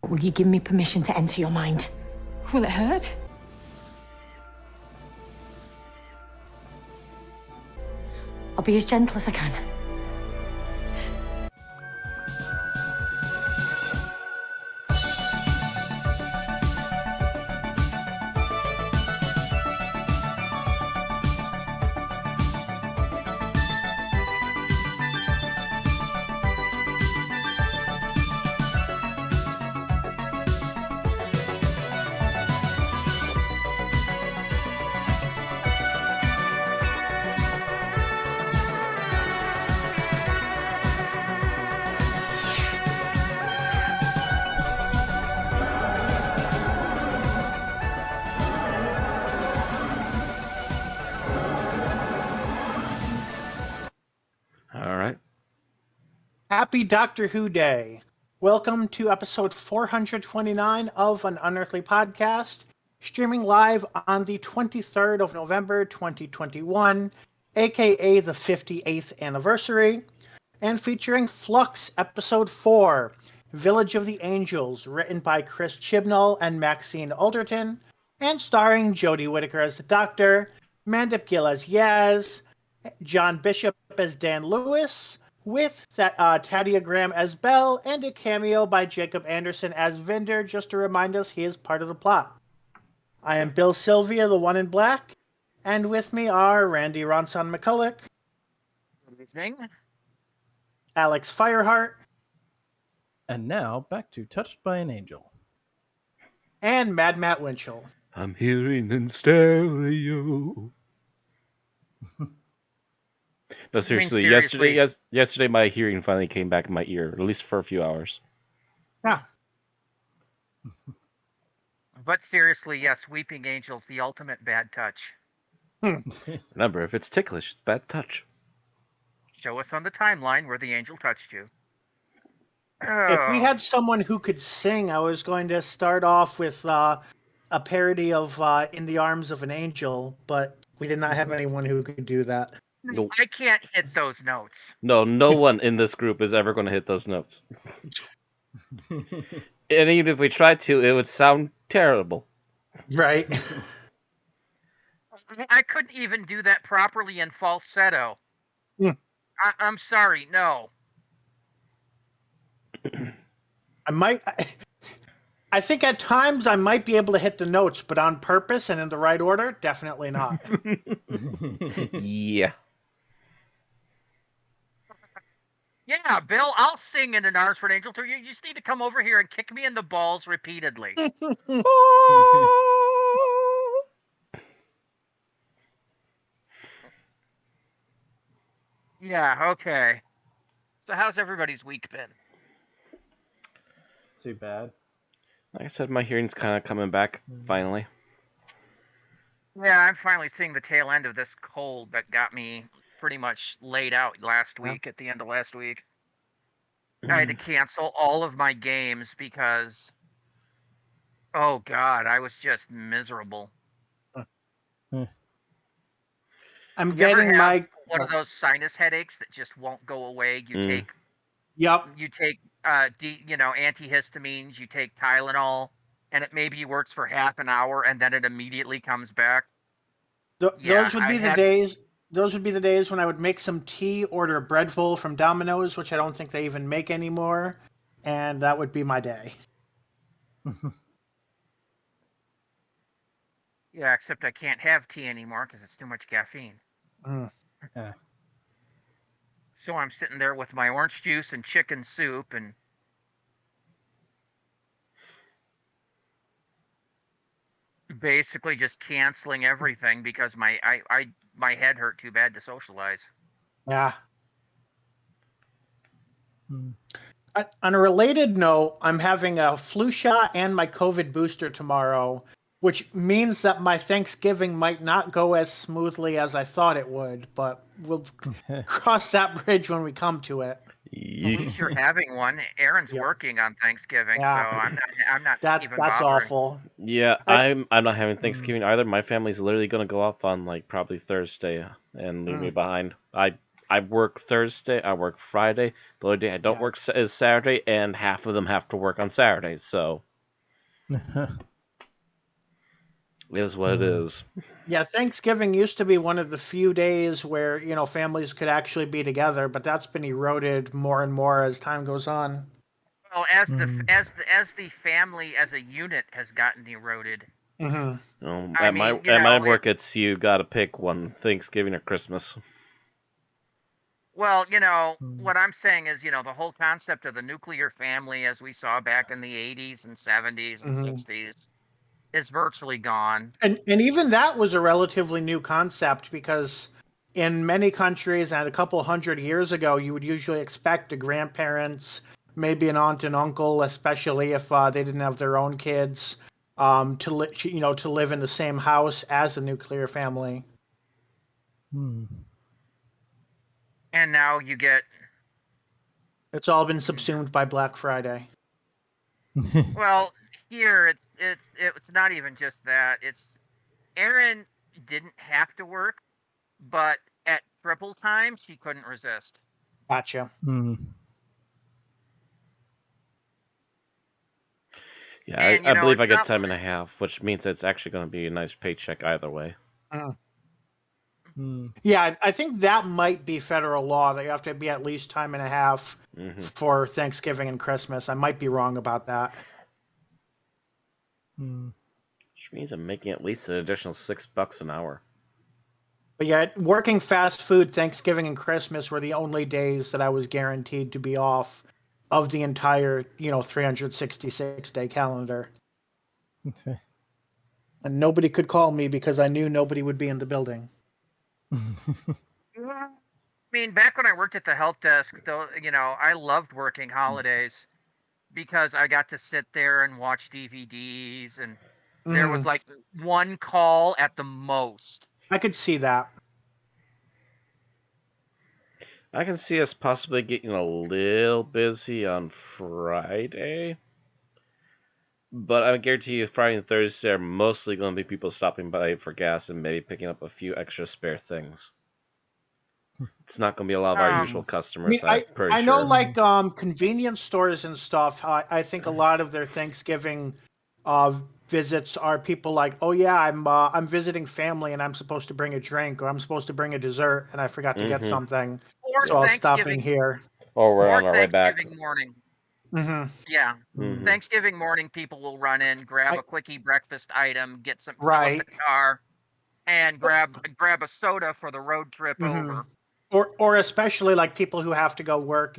Will you give me permission to enter your mind? Will it hurt? I'll be as gentle as I can. Happy Doctor Who Day. Welcome to episode 429 of an Unearthly podcast, streaming live on the 23rd of November 2021, aka the 58th anniversary, and featuring FLUX episode 4, Village of the Angels, written by Chris Chibnall and Maxine Alderton, and starring Jodie Whittaker as the Doctor, Mandip Gill as Yaz, John Bishop as Dan Lewis, with that Tadia Graham as Belle, and a cameo by Jacob Anderson as Vinder, just to remind us he is part of the plot. I am Bill Sylvia, the one in black, and with me are Randy Ronson McCulloch. Good evening. Alex Fireheart. And now, back to Touched by an Angel. And Mad Matt Winchell. I'm hearing in stereo. No, seriously, yesterday my hearing finally came back in my ear, at least for a few hours. Yeah. But seriously, yes, Weeping Angels, the ultimate bad touch. Remember, if it's ticklish, it's bad touch. Show us on the timeline where the angel touched you. If we had someone who could sing, I was going to start off with a parody of In the Arms of an Angel, but we did not have anyone who could do that. Nope. I can't hit those notes. No one in this group is ever going to hit those notes. And even if we tried to, it would sound terrible. Right. I couldn't even do that properly in falsetto. I'm sorry, no. I think at times I might be able to hit the notes, but on purpose and in the right order, definitely not. Yeah. Yeah, Bill, I'll sing in an Arms for an Angel too. You just need to come over here and kick me in the balls repeatedly. Yeah, okay. So how's everybody's week been? Too bad. Like I said, my hearing's kind of coming back, finally. Yeah, I'm finally seeing the tail end of this cold that got me pretty much laid out last week, at the end of last week. I had to cancel all of my games because, oh God, I was just miserable. I'm getting my one of those sinus headaches that just won't go away. You take antihistamines, you take Tylenol, and it maybe works for half an hour and then it immediately comes back. Those would be the days when I would make some tea, order a bread bowl from Domino's, which I don't think they even make anymore, and that would be my day. Yeah, except I can't have tea anymore because it's too much caffeine. So I'm sitting there with my orange juice and chicken soup and basically just canceling everything because my head hurt too bad to socialize. Yeah. On a related note, I'm having a flu shot and my COVID booster tomorrow, which means that my Thanksgiving might not go as smoothly as I thought it would, but we'll cross that bridge when we come to it. At least you're having one. Aaron's working on Thanksgiving, so I'm not even That's bothering. awful. Yeah, I'm not having Thanksgiving either. My family's literally gonna go off on probably Thursday and leave me behind. I I work Thursday, I work Friday. The only day I don't work is Saturday, and half of them have to work on Saturdays. So it is what it is. Yeah, Thanksgiving used to be one of the few days where, families could actually be together, but that's been eroded more and more as time goes on. Well, as the family as a unit has gotten eroded. Mm-hmm. At my work, it's you got to pick one: Thanksgiving or Christmas. Well, what I'm saying is, the whole concept of the nuclear family, as we saw back in the 80s and 70s and 60s, is virtually gone. And even that was a relatively new concept because in many countries and a couple hundred years ago, you would usually expect the grandparents, maybe an aunt and uncle, especially if they didn't have their own kids, to live in the same house as a nuclear family. And now you get. It's all been subsumed by Black Friday. Well, here it's not even just that. It's Erin didn't have to work, but at triple time she couldn't resist. Gotcha. Yeah, And, I believe I it's get not time and a half, which means it's actually going to be a nice paycheck either way. Yeah, I think that might be federal law that you have to be at least time and a half for Thanksgiving and Christmas. I might be wrong about that. Which means I'm making at least an additional $6 an hour. But yeah, working fast food, Thanksgiving and Christmas were the only days that I was guaranteed to be off of the entire, 366-day calendar. Okay. And nobody could call me because I knew nobody would be in the building. I mean, back when I worked at the help desk, though, I loved working holidays because I got to sit there and watch DVDs, and there was like one call at the most. I could see that. I can see us possibly getting a little busy on Friday. But I guarantee you Friday and Thursday are mostly going to be people stopping by for gas and maybe picking up a few extra spare things. It's not going to be a lot of our usual customers. I know, like convenience stores and stuff. I think a lot of their Thanksgiving visits are people like, oh yeah, I'm visiting family and I'm supposed to bring a drink or I'm supposed to bring a dessert and I forgot to get something, so I'll stop in here. Or we're on our way back. Thanksgiving morning. Mm-hmm. Yeah. Thanksgiving morning, people will run in, grab a quickie breakfast item, get some fill up the car, and grab a soda for the road trip over. Or especially like people who have to go work,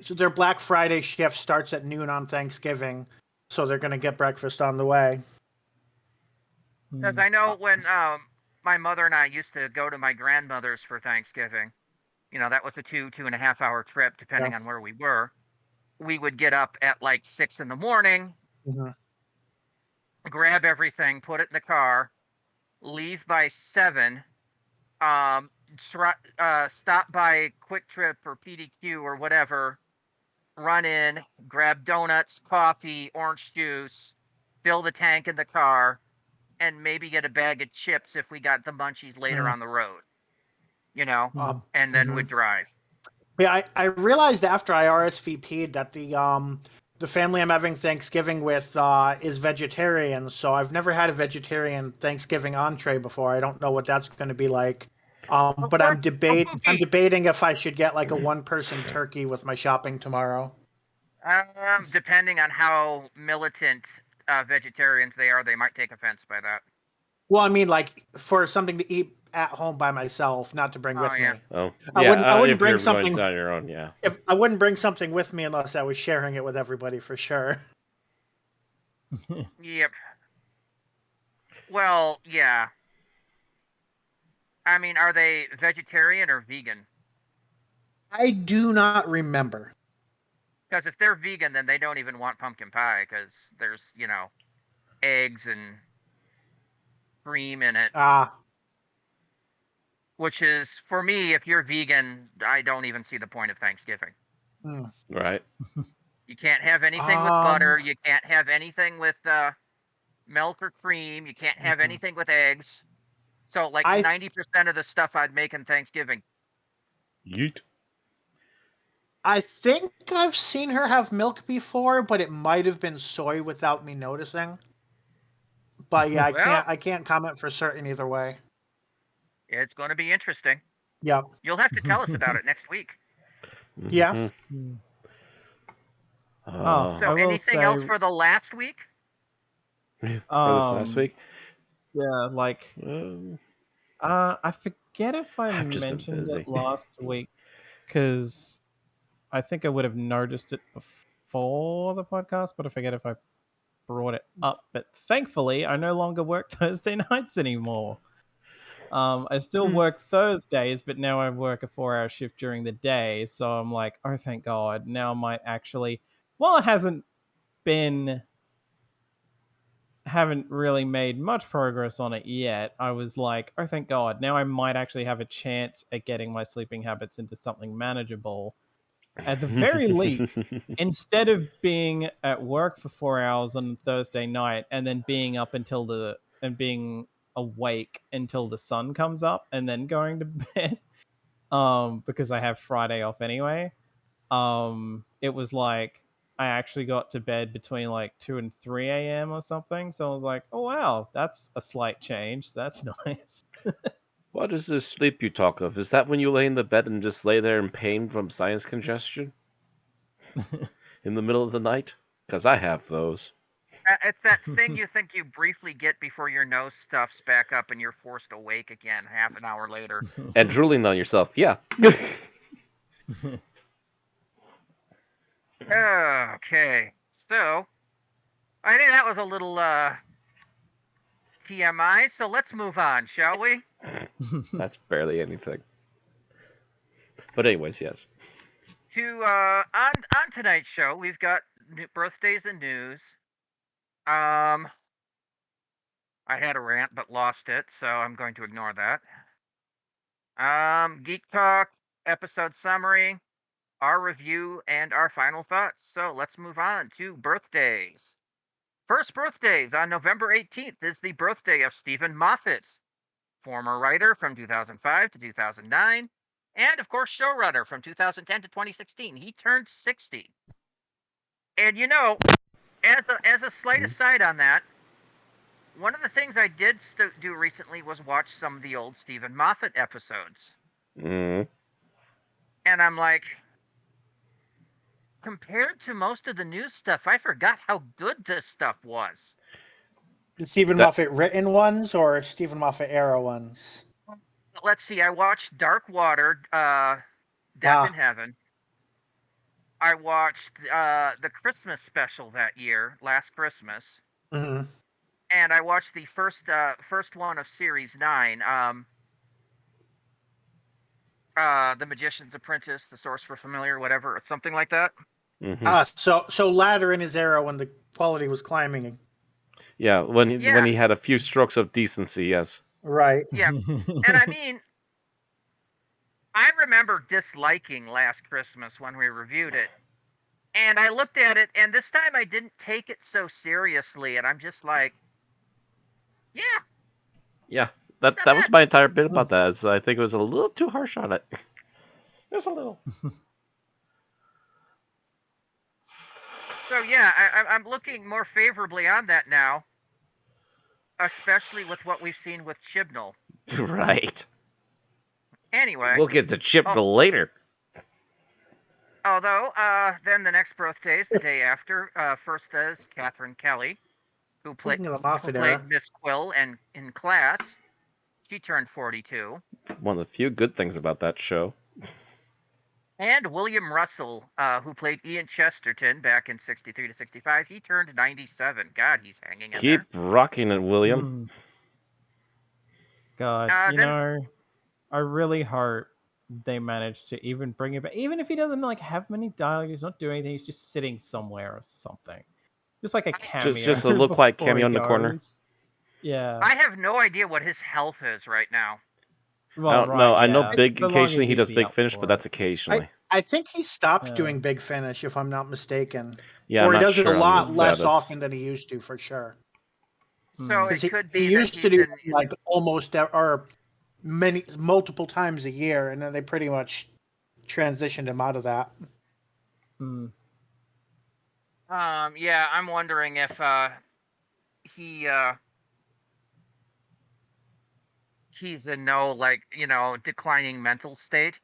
so their Black Friday shift starts at noon on Thanksgiving, so they're going to get breakfast on the way. Because I know when my mother and I used to go to my grandmother's for Thanksgiving, that was a 2.5 hour trip, depending on where we were. We would get up at like 6 a.m, grab everything, put it in the car, leave by 7, stop by Quick Trip or PDQ or whatever, run in, grab donuts, coffee, orange juice, fill the tank in the car, and maybe get a bag of chips if we got the munchies later on the road, and then we'd drive. Yeah, I realized after I RSVP'd that the family I'm having Thanksgiving with is vegetarian, so I've never had a vegetarian Thanksgiving entree before. I don't know what that's going to be like. But I'm debating if I should get like a one-person turkey with my shopping tomorrow. Depending on how militant vegetarians they are, they might take offense by that. Well, I mean, like for something to eat at home by myself, not to bring with me. Oh, yeah. I wouldn't bring something on your own. Yeah. If I wouldn't bring something with me unless I was sharing it with everybody for sure. Yep. Well, yeah. I mean, are they vegetarian or vegan? I do not remember. Because if they're vegan, then they don't even want pumpkin pie because there's, eggs and cream in it. Which is, for me, if you're vegan, I don't even see the point of Thanksgiving. Right. You can't have anything with butter. You can't have anything with milk or cream. You can't have anything with eggs. So, like, 90% of the stuff I'd make in Thanksgiving. Yeet. I think I've seen her have milk before, but it might have been soy without me noticing. But yeah, Well, I can't comment for certain either way. it's going to be interesting. Yep. You'll have to tell us about it next week. Yeah. Mhm. Oh, So, I will anything say, else for the last week? For this last week, yeah, like, um, I forget if I I've just been mentioned busy. it last week because I think I would have noticed it before the podcast, but I forget if I brought it up. But thankfully, I no longer work Thursday nights anymore. I still work Thursdays, but now I work a 4-hour shift during the day. So I'm like, oh, thank God. Now I might actually, while it haven't really made much progress on it yet, I was like, oh, thank God. Now I might actually have a chance at getting my sleeping habits into something manageable. At the very least, instead of being at work for 4 hours on Thursday night and then being being awake until the sun comes up and then going to bed, because I have Friday off anyway. It was like I actually got to bed between like 2 and 3 a.m. or something. So I was like, oh wow, that's a slight change. That's nice. What is this sleep you talk of? Is that when you lay in the bed and just lay there in pain from sinus congestion in the middle of the night? Because I have those. It's that thing you think you briefly get before your nose stuffs back up and you're forced awake again half an hour later. And drooling on yourself, yeah. Okay, so I think that was a little TMI, so let's move on, shall we? That's barely anything. But anyways, yes. To on tonight's show, we've got birthdays and news. I had a rant but lost it, so I'm going to ignore that. Geek Talk, episode summary, our review, and our final thoughts. So let's move on to birthdays. First birthdays on November 18th is the birthday of Stephen Moffat, former writer from 2005 to 2009, and of course showrunner from 2010 to 2016. He turned 60. And as a slight aside on that, one of the things I did do recently was watch some of the old Stephen Moffat episodes. Mm. And I'm like, compared to most of the new stuff, I forgot how good this stuff was. Stephen Moffat written ones or Stephen Moffat era ones? Let's see, I watched Dark Water, Death in Heaven. I watched the Christmas special that year, last Christmas. Mm-hmm. And I watched the first one of Series 9, The Magician's Apprentice, The Sorcerer's Familiar, whatever, or something like that. Mm-hmm. So latter in his era when the quality was climbing. Yeah, when he had a few strokes of decency, yes. Right. Yeah, and I mean, I remember disliking Last Christmas when we reviewed it, and I looked at it, and this time I didn't take it so seriously, and I'm just like, yeah, Yeah, it's that not was bad. my entire bit about that. Is I think it was a little too harsh on it. Just a little. So yeah, I'm looking more favorably on that now, especially with what we've seen with Chibnall. Right. Anyway, We'll get to Chibnall later. although then the next birthday is the day after. First is Catherine Kelly, who played Speaking of the Moffat era. Miss Quill and in Class. She turned 42. One of the few good things about that show. And William Russell, who played Ian Chesterton back in 63 to 65, he turned 97. God, he's hanging in Keep there. rocking it, William. God, Then I really hope they manage to even bring it back. Even if he doesn't like have many dialogue, he's not doing anything. He's just sitting somewhere or something, just like a cameo. Just a look like before he cameo in the corner. goes. Yeah. I have no idea what his health is right now. Well, I don't know. right, I know yeah. Big So long occasionally as he he'd does be Big up Finish, for but that's it. occasionally. I think he stopped Yeah. doing Big Finish, if I'm not mistaken. Yeah, or I'm he not does it a sure on lot the less status. often than he used to, for sure. So Because it could he be that used to he's do in. like multiple times a year, and then they pretty much transitioned him out of that. Hmm. Yeah, I'm wondering if he's in no, like, declining mental state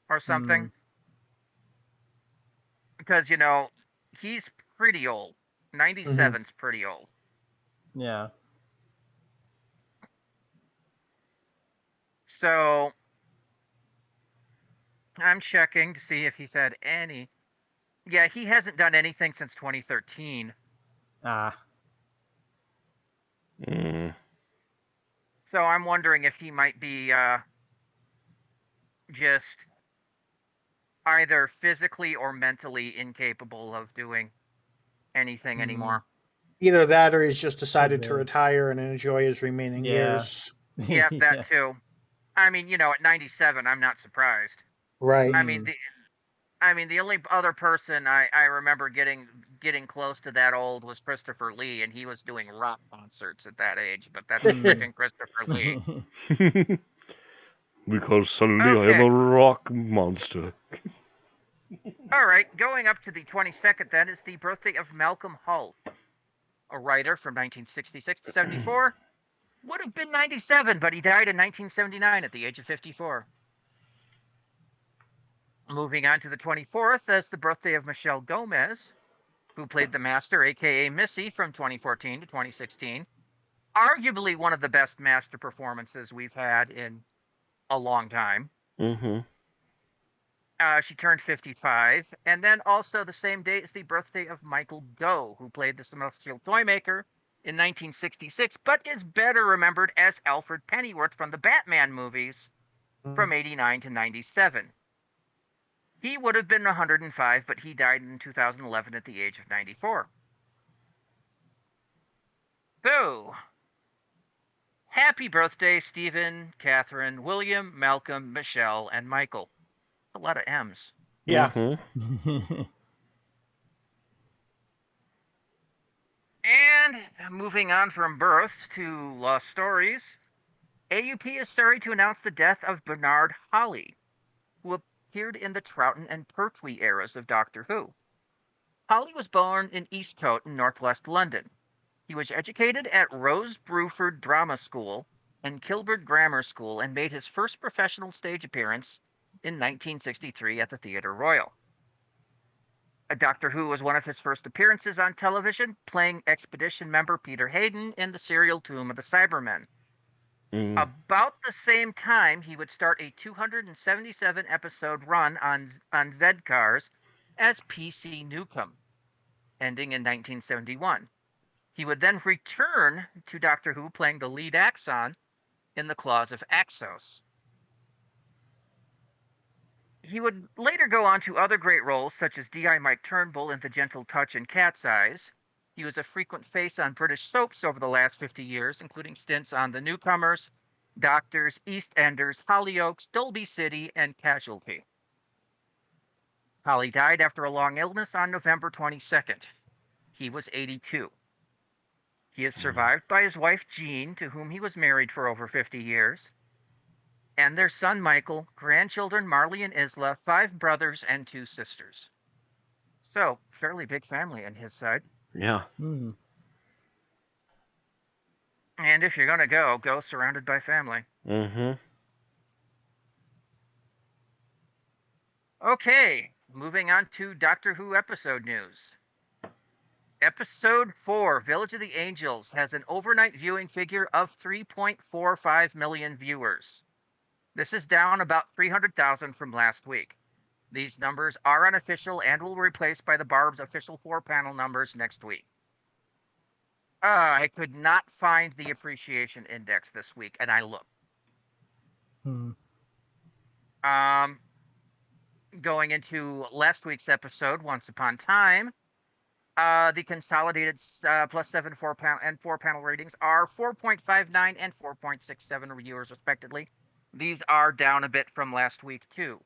or something. Because, he's pretty old. 97's pretty old. Yeah. So I'm checking to see if he's had any. Yeah, he hasn't done anything since 2013. Ah. Mm. So I'm wondering if he might be just either physically or mentally incapable of doing anything anymore. Either that or he's just decided to be. retire and enjoy his remaining Yeah. years. Yeah, that too. I mean, at 97, I'm not surprised. Right. I mean, the only other person I remember getting close to that old was Christopher Lee, and he was doing rock concerts at that age. But that's freaking Christopher Lee. Because suddenly I am Okay. a rock monster. All right, going up to the 22nd, then, is the birthday of Malcolm Hull, a writer from 1966 to 74. Would have been 97, but he died in 1979 at the age of 54. Moving on to the 24th, that's the birthday of Michelle Gomez, who played the Master, a.k.a. Missy, from 2014 to 2016. Arguably one of the best Master performances we've had in a long time. Mm-hmm. She turned 55. And then also the same day is the birthday of Michael Gough, who played the Celestial Toymaker in 1966, but is better remembered as Alfred Pennyworth from the Batman movies from 89 to 97. He would have been 105, but he died in 2011 at the age of 94. So, happy birthday, Stephen, Catherine, William, Malcolm, Michelle, and Michael. A lot of M's. Yeah. Mm-hmm. And moving on from births to lost stories, AUP is sorry to announce the death of Bernard Holly, who appeared in the Troughton and Pertwee eras of Doctor Who. Holly was born in Eastcote in northwest London. He was educated at Rose Bruford Drama School and Kilburn Grammar School and made his first professional stage appearance in 1963 at the Theatre Royal. Doctor Who was one of his first appearances on television, playing Expedition member Peter Hayden in the serial Tomb of the Cybermen. Mm. About the same time, he would start a 277-episode run on Z-Cars as PC Newcomb, ending in 1971. He would then return to Doctor Who, playing the lead Axon in The Claws of Axos. He would later go on to other great roles, such as D.I. Mike Turnbull in The Gentle Touch and Cat's Eyes. He was a frequent face on British soaps over the last 50 years, including stints on The Newcomers, Doctors, EastEnders, Hollyoaks, Dolby City, and Casualty. Holly died after a long illness on November 22nd. He was 82. He is survived by his wife Jean, to whom he was married for over 50 years, and their son Michael, grandchildren Marley and Isla, 5 brothers and 2 sisters. So, fairly big family on his side. Yeah. Hmm. And if you're going to go surrounded by family. Mm-hmm. Okay, moving on to Doctor Who episode news. Episode 4, Village of the Angels, has an overnight viewing figure of 3.45 million viewers. This is down about 300,000 from last week. These numbers are unofficial and will be replaced by the Barb's official 4-panel numbers next week. I could not find the appreciation index this week, and I looked. Hmm. Going into last week's episode, Once Upon Time, the consolidated plus 7 4-panel ratings are 4.59 and 4.67 viewers respectively. These are down a bit from last week too.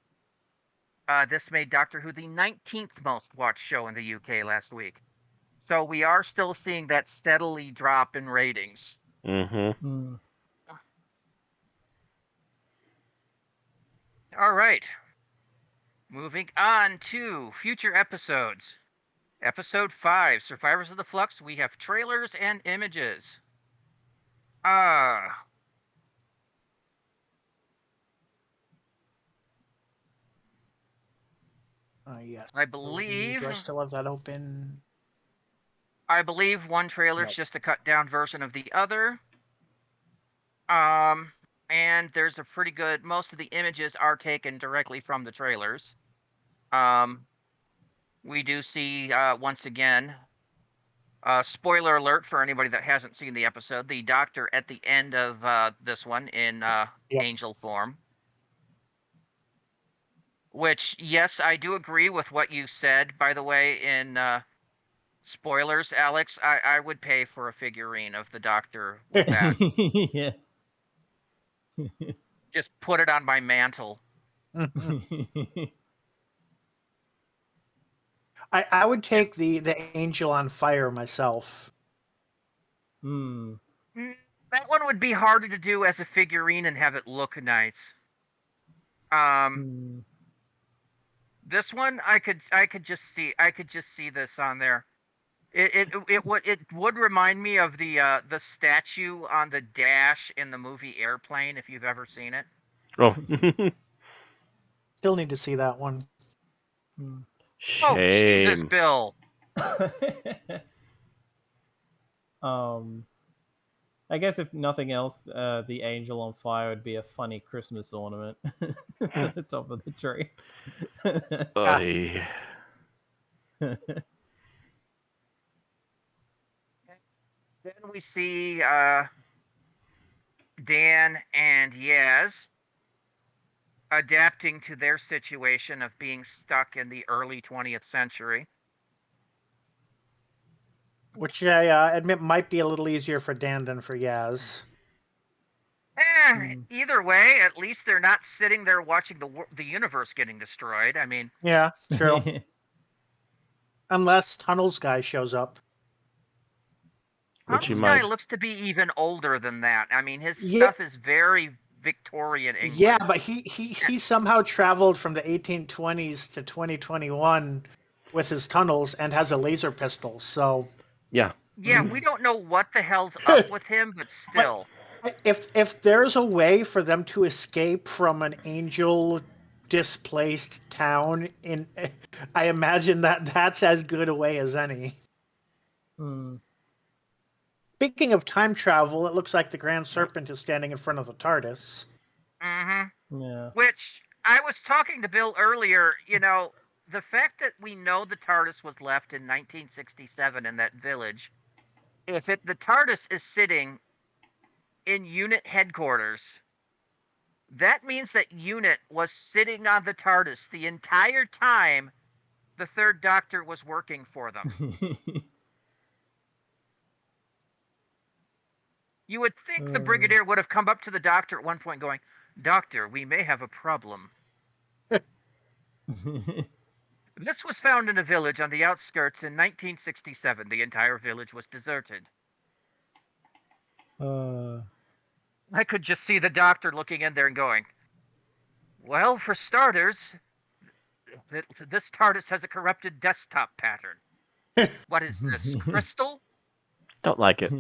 This made Doctor Who the 19th most watched show in the UK last week. So we are still seeing that steadily drop in ratings. Mm-hmm. Hmm. All right. Moving on to future episodes. Episode 5, Survivors of the Flux, we have trailers and images. Yes. I Do believe I still have that open? one trailer is Nope. just a cut down version of the other. And there's a pretty good, most of the images are taken directly from the trailers. We do see, once again, spoiler alert for anybody that hasn't seen the episode, the doctor at the end of this one in Yep. angel form. Which, yes, I do agree with what you said, by the way, in spoilers, Alex. I would pay for a figurine of the doctor with that. Yeah. Just put it on my mantle. I would take the angel on fire myself. Hmm. That one would be harder to do as a figurine and have it look nice. Hmm. This one I could just see this on there. It would remind me of the statue on the dash in the movie Airplane, if you've ever seen it. Oh, Still need to see that one. Hmm. Oh Jesus, shame. Bill! I guess if nothing else, the angel on fire would be a funny Christmas ornament at the top of the tree. Oy. Then we see Dan and Yaz adapting to their situation of being stuck in the early 20th century. Which I admit might be a little easier for Dan than for Yaz. Either way, at least they're not sitting there watching the universe getting destroyed. I mean, Yeah, true. Unless Tunnels guy shows up. Which he Tunnels guy might. looks to be even older than that. I mean, his Yeah. stuff is very Victorian England. Yeah, but he somehow traveled from the 1820s to 2021 with his tunnels and has a laser pistol. So Yeah. Yeah, we don't know what the hell's up with him, but still. if there's a way for them to escape from an angel displaced town, I imagine that's as good a way as any. Speaking of time travel, it looks like the Grand Serpent is standing in front of the TARDIS. Mm-hmm. Yeah. Which, I was talking to Bill earlier, the fact that we know the TARDIS was left in 1967 in that village, if the TARDIS is sitting in unit headquarters, that means that unit was sitting on the TARDIS the entire time the Third Doctor was working for them. You would think the Brigadier would have come up to the Doctor at one point going, "Doctor, we may have a problem. This was found in a village on the outskirts in 1967. The entire village was deserted." I could just see the Doctor looking in there and going, "Well, for starters, this TARDIS has a corrupted desktop pattern. What is this, crystal?" Don't like it.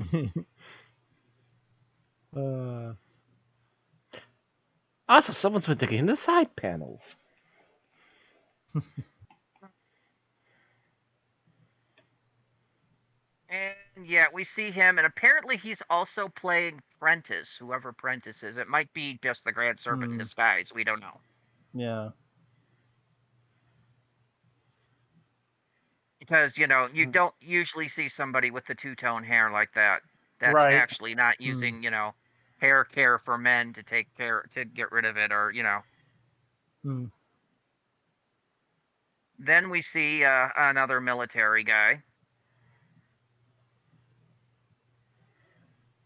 Also, someone's been digging in the side panels. And yeah, we see him, and apparently he's also playing Prentice, whoever Prentice is. It might be just the Grand Serpent in disguise. We don't know. Yeah. Because, you don't usually see somebody with the two-tone hair like that. That's Right. actually not using, hair care for men to get rid of it, or, Then we see another military guy.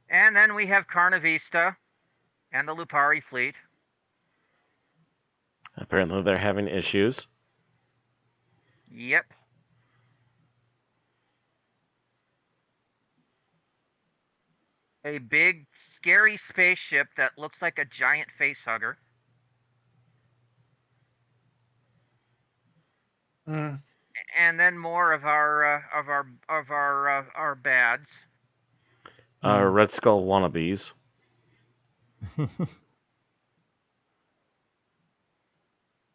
And then we have Carnavista and the Lupari fleet. Apparently, they're having issues. Yep. A big, scary spaceship that looks like a giant facehugger. Mm. and then more of our bads. Red Skull wannabes.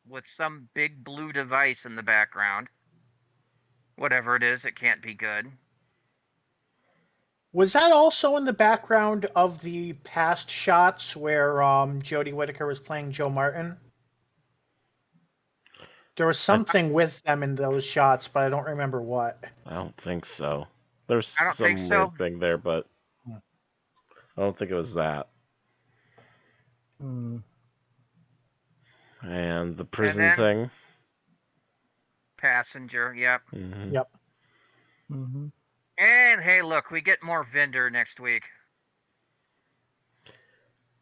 With some big blue device in the background. Whatever it is, it can't be good. Was that also in the background of the past shots where Jodie Whittaker was playing Joe Martin? There was something with them in those shots, but I don't remember what. I don't think so. There's I don't think some so. weird thing there, but I don't think it was that. Hmm. And the And prison then thing. Passenger, yep. Mm-hmm. Yep. Mm-hmm. And hey, look, we get more Vendor next week.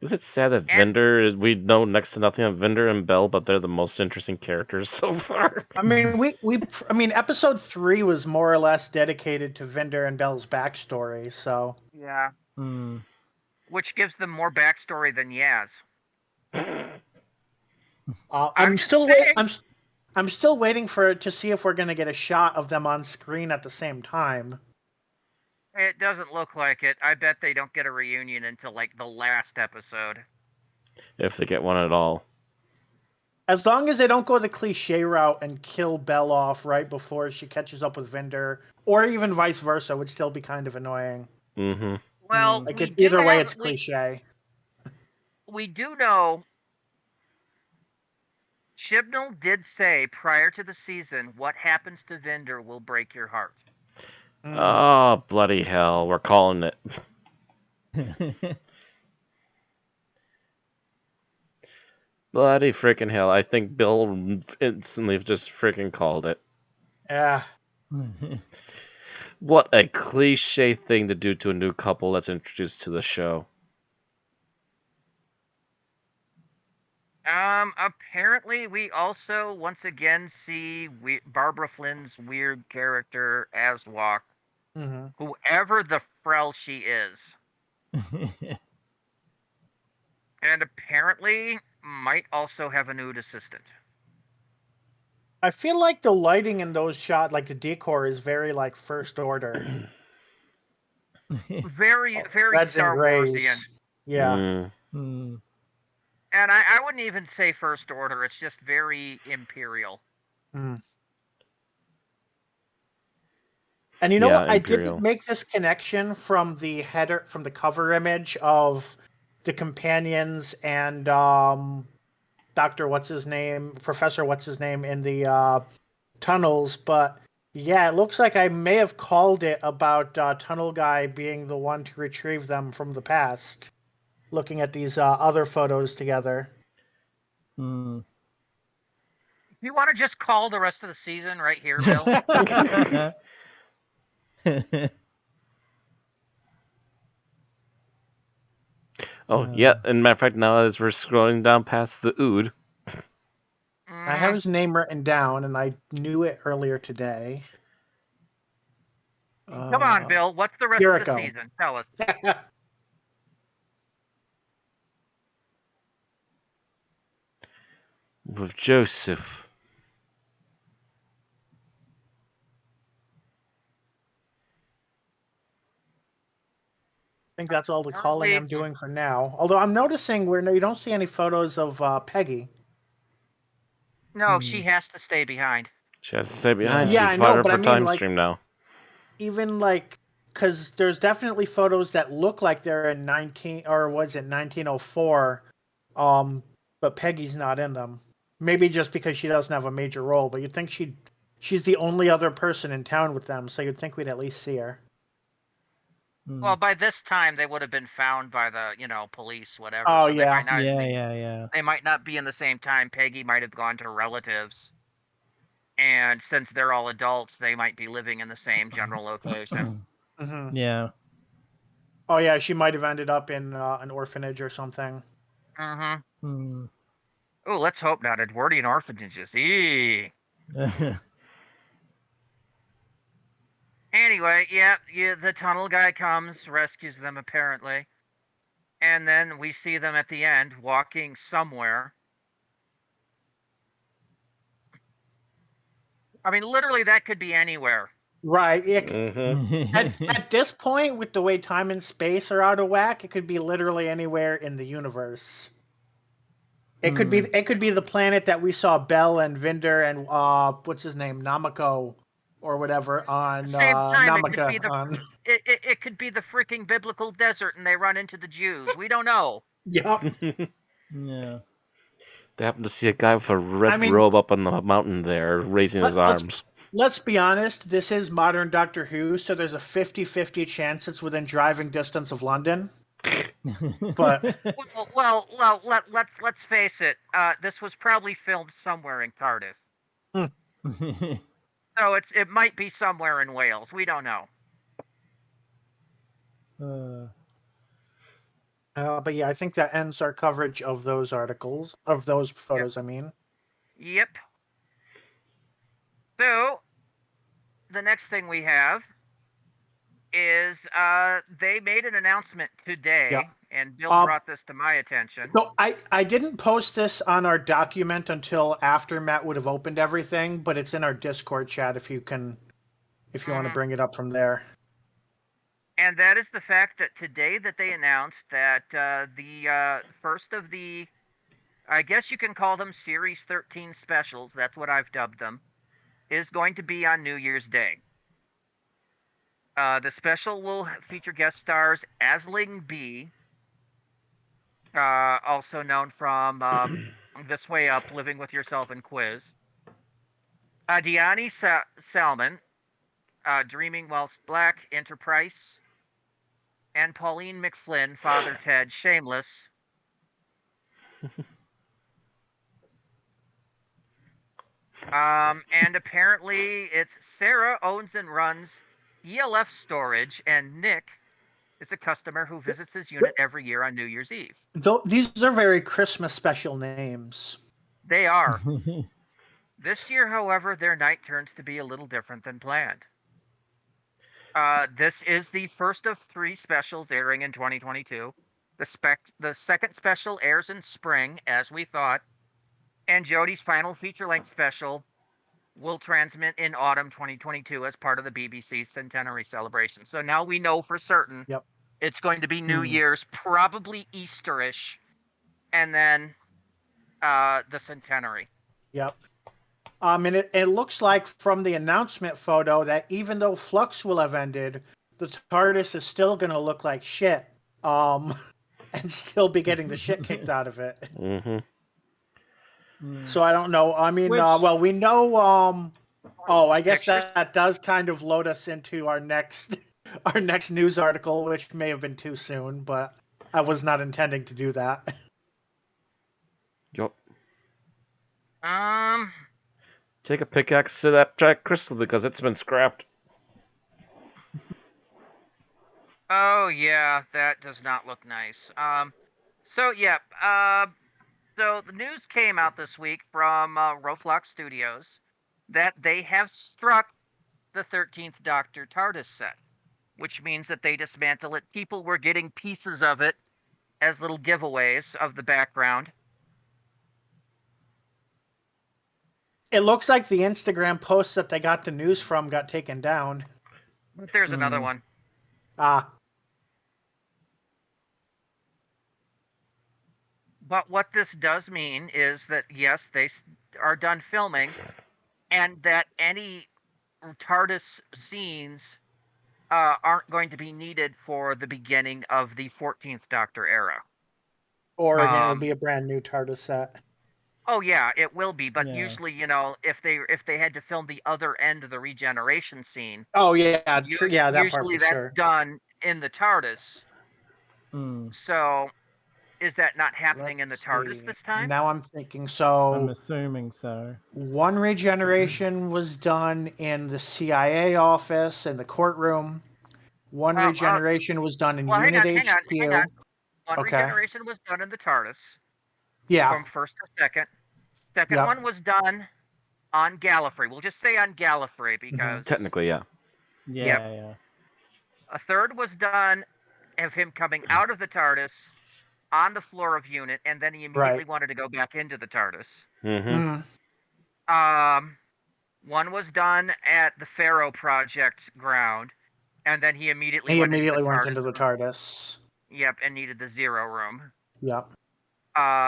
Is it sad that And we know next to nothing of Vendor and Bell, but they're the most interesting characters so far? I mean, episode 3 was more or less dedicated to Vinder and Bell's backstory, so. yeah, Hmm. which gives them more backstory than Yaz. I'm just still saying. I'm still waiting to see if we're gonna get a shot of them on screen at the same time. It doesn't look like it. I bet they don't get a reunion until like the last episode. If they get one at all. As long as they don't go the cliche route and kill Belle off right before she catches up with Vinder, or even vice versa, would still be kind of annoying. Mm-hmm. Well, Like we it's do either way, have it's cliche. we do know Chibnall did say prior to the season, what happens to Vendor will break your heart. Oh, bloody hell. We're calling it. Bloody freaking hell. I think Bill instantly just freaking called it. Yeah. What a cliche thing to do to a new couple that's introduced to the show. Apparently we also once again see Barbara Flynn's weird character Aswok, Mm-hmm. whoever the frell she is. And apparently might also have a nude assistant. I feel like the lighting in those shots, like the decor, is very like First Order. Very, very Reds and Star Warsian. grays. Yeah. Hmm. And I wouldn't even say First Order, it's just very Imperial. Mm. And you know Yeah, what? I Imperial. didn't make this connection from the header, from the cover image of the companions and Doctor What's his name, Professor What's his name in the tunnels. But yeah, it looks like I may have called it about Tunnel Guy being the one to retrieve them from the past. Looking at these other photos together. Hmm. You want to just call the rest of the season right here, Bill? Oh, yeah. And matter of fact, now as we're scrolling down past the Ood. I have his name written down, and I knew it earlier today. Come on, Bill. What's the rest of the season? Tell us. With Joseph. I think that's all the calling I'm doing for now. Although I'm noticing you don't see any photos of Peggy. No, she has to stay behind. She has to stay behind. Yeah, She's I know, part of but I her mean, time like, stream now. even like, because there's definitely photos that look like they're in 1904, but Peggy's not in them. Maybe just because she doesn't have a major role, but you'd think she's the only other person in town with them, so you'd think we'd at least see her. Well, by this time they would have been found by the, police, whatever. Oh, so yeah. They might not Yeah. They might not be in the same time. Peggy might have gone to relatives. And since they're all adults, they might be living in the same general location. Mm-hmm. Yeah. Oh, yeah, she might have ended up in an orphanage or something. Mm-hmm. Oh, let's hope not. Edwardian orphanages. Eee. Anyway, yeah, the tunnel guy comes, rescues them apparently. And then we see them at the end walking somewhere. I mean, literally, that could be anywhere. Right. Mm-hmm. At this point, with the way time and space are out of whack, it could be literally anywhere in the universe. It could be the planet that we saw Bell and Vinder and what's his name, Namako or whatever on Same time, Namaka on. it could be the freaking biblical desert, and they run into the Jews. We don't know. Yup. Yeah. They happen to see a guy with a red I mean- robe up on the mountain there, raising his arms. Let's be honest, this is modern Doctor Who, so there's a 50-50 chance it's within driving distance of London. But Let's face it. This was probably filmed somewhere in Cardiff, so it might be somewhere in Wales. We don't know. but yeah, I think that ends our coverage of those articles, of those photos. I mean, Yep. So the next thing we have is they made an announcement today, Yeah. and Bill brought this to my attention. so I didn't post this on our document until after Matt would have opened everything, but it's in our Discord chat if you want to bring it up from there. And that is the fact that today that they announced that the first of the, I guess you can call them Series 13 specials, that's what I've dubbed them, is going to be on New Year's Day. The special will feature guest stars Asling B, also known from This Way Up, Living With Yourself and Quiz. Adiani Salmon, Dreaming Whilst Black, Enterprise. And Pauline McFlynn, Father Ted, Shameless. And apparently it's Sarah owns and runs ELF Storage, and Nick is a customer who visits his unit every year on New Year's Eve. These are very Christmas special names. They are. This year, however, their night turns to be a little different than planned. This is the first of 3 specials airing in 2022. The second special airs in spring, as we thought, and Jodie's final feature-length special will transmit in autumn 2022 as part of the BBC centenary celebration. So now we know for certain it's going to be New Year's, probably Easterish, and then the centenary. Yep. And it looks like from the announcement photo that even though Flux will have ended, the TARDIS is still going to look like shit. And still be getting the shit kicked out of it. Mm-hmm. So I don't know. I mean, well, we know. I guess that does kind of load us into our next news article, which may have been too soon, but I was not intending to do that. Yup. Um. Take a pickaxe to that Jack Crystal because it's been scrapped. Oh yeah, that does not look nice. So yeah. So the news came out this week from FLUX Studios that they have struck the 13th Doctor TARDIS set, which means that they dismantle it. People were getting pieces of it as little giveaways of the background. It looks like the Instagram post that they got the news from got taken down. But there's another one. But what this does mean is that, yes, they are done filming, and that any TARDIS scenes aren't going to be needed for the beginning of the 14th Doctor era. Or it'll be a brand new TARDIS set. Oh yeah, it will be. But usually, if they had to film the other end of the regeneration scene. Oh yeah, that part for usually that's sure. done in the TARDIS. So, is that not happening in the TARDIS this time? Now I'm thinking so. I'm assuming so. One regeneration was done in the CIA office in the courtroom. One regeneration was done in Unit HQ. Hang on. One regeneration was done in the TARDIS. Yeah. From first to second. Second one was done on Gallifrey. We'll just say on Gallifrey because technically, yeah. Yeah. A third was done of him coming out of the TARDIS on the floor of Unit, and then he immediately wanted to go back into the TARDIS. Mm-hmm. One was done at the Pharaoh Project ground, and then he immediately He went immediately into the went TARDIS into the room. TARDIS. Yep, and needed the Zero room. Yep.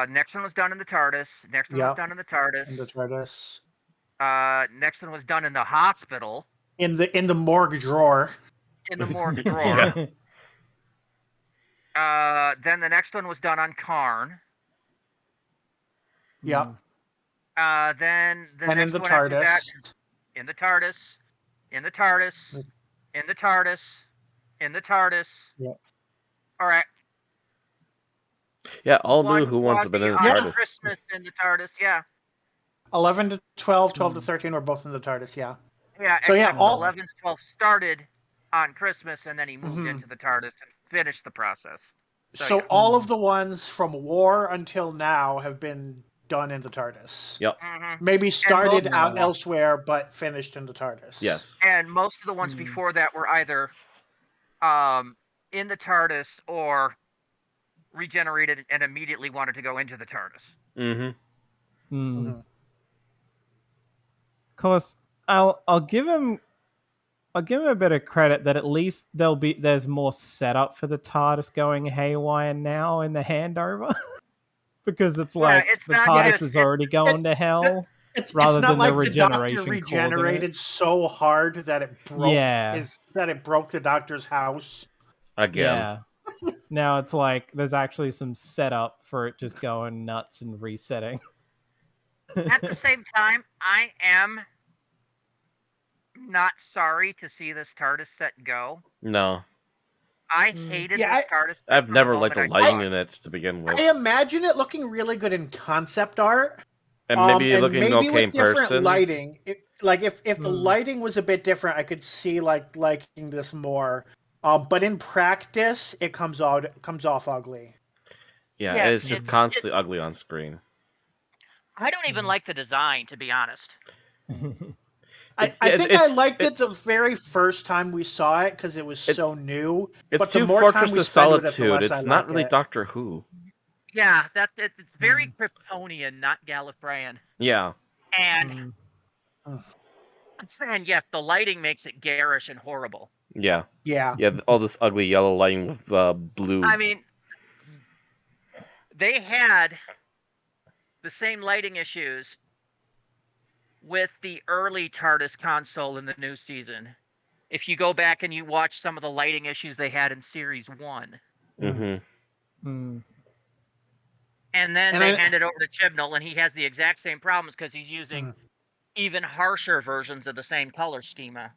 Next one was done in the TARDIS. Next one was Yep. done in the In the TARDIS. TARDIS. Next one was done in the hospital, In the morgue drawer. in the morgue drawer. Yeah. Then the next one was done on Karn. Yep. Then the And next in the one after that, TARDIS. in the TARDIS, in the TARDIS, in the TARDIS, in the TARDIS. Yep. All right. Yeah, all One new Who Wants have been in the quasi on TARDIS. Christmas in the TARDIS, yeah. 11 to 12, 12 to 13 were both in the TARDIS, yeah. Yeah, So yeah, except all 11 to 12 started on Christmas, and then he moved Mhm. into the TARDIS and finished the process. So yeah. all of the ones from War until now have been done in the TARDIS. Yep. Maybe started most out of the- elsewhere, but finished in the TARDIS. Yes. And most of the ones before that were either in the TARDIS or regenerated and immediately wanted to go into the TARDIS. Mm-hmm. Of course, I'll give him a bit of credit that at least there's more setup for the TARDIS going haywire now in the handover. Because it's like it's the not TARDIS just- is already going to hell. It's rather not than like the the Doctor regeneration causing regenerated it. so hard that it broke Yeah. that it broke the Doctor's house. Again. Yeah. Now it's like there's actually some setup for it just going nuts and resetting. At the same time, I am not sorry to see this TARDIS set go. No. I hated Yeah, this TARDIS set I've from never the liked the moment I lighting saw it. in it to begin with. I imagine it looking really good in concept art. And maybe looking maybe okay in with different person. lighting. If the lighting was a bit different, I could see liking this more. But in practice, it comes off ugly. Yeah, Yes, it's just constantly ugly on screen. I don't even like the design, to be honest. I think I liked it the very first time we saw it because it was so new. It's But the too more Fortress time we of spend with it, the Solitude. less I It's not like really it. Doctor Who. Yeah, it's very Kryptonian, not Gallifreyan. Yeah. And yes, the lighting makes it garish and horrible. Yeah. Yeah. Yeah, all this ugly yellow lighting with blue. I mean, they had the same lighting issues with the early TARDIS console in the new season. If you go back and you watch some of the lighting issues they had in Series 1. Mm-hmm. And then they hand it over to Chibnall, and he has the exact same problems because he's using even harsher versions of the same color schema.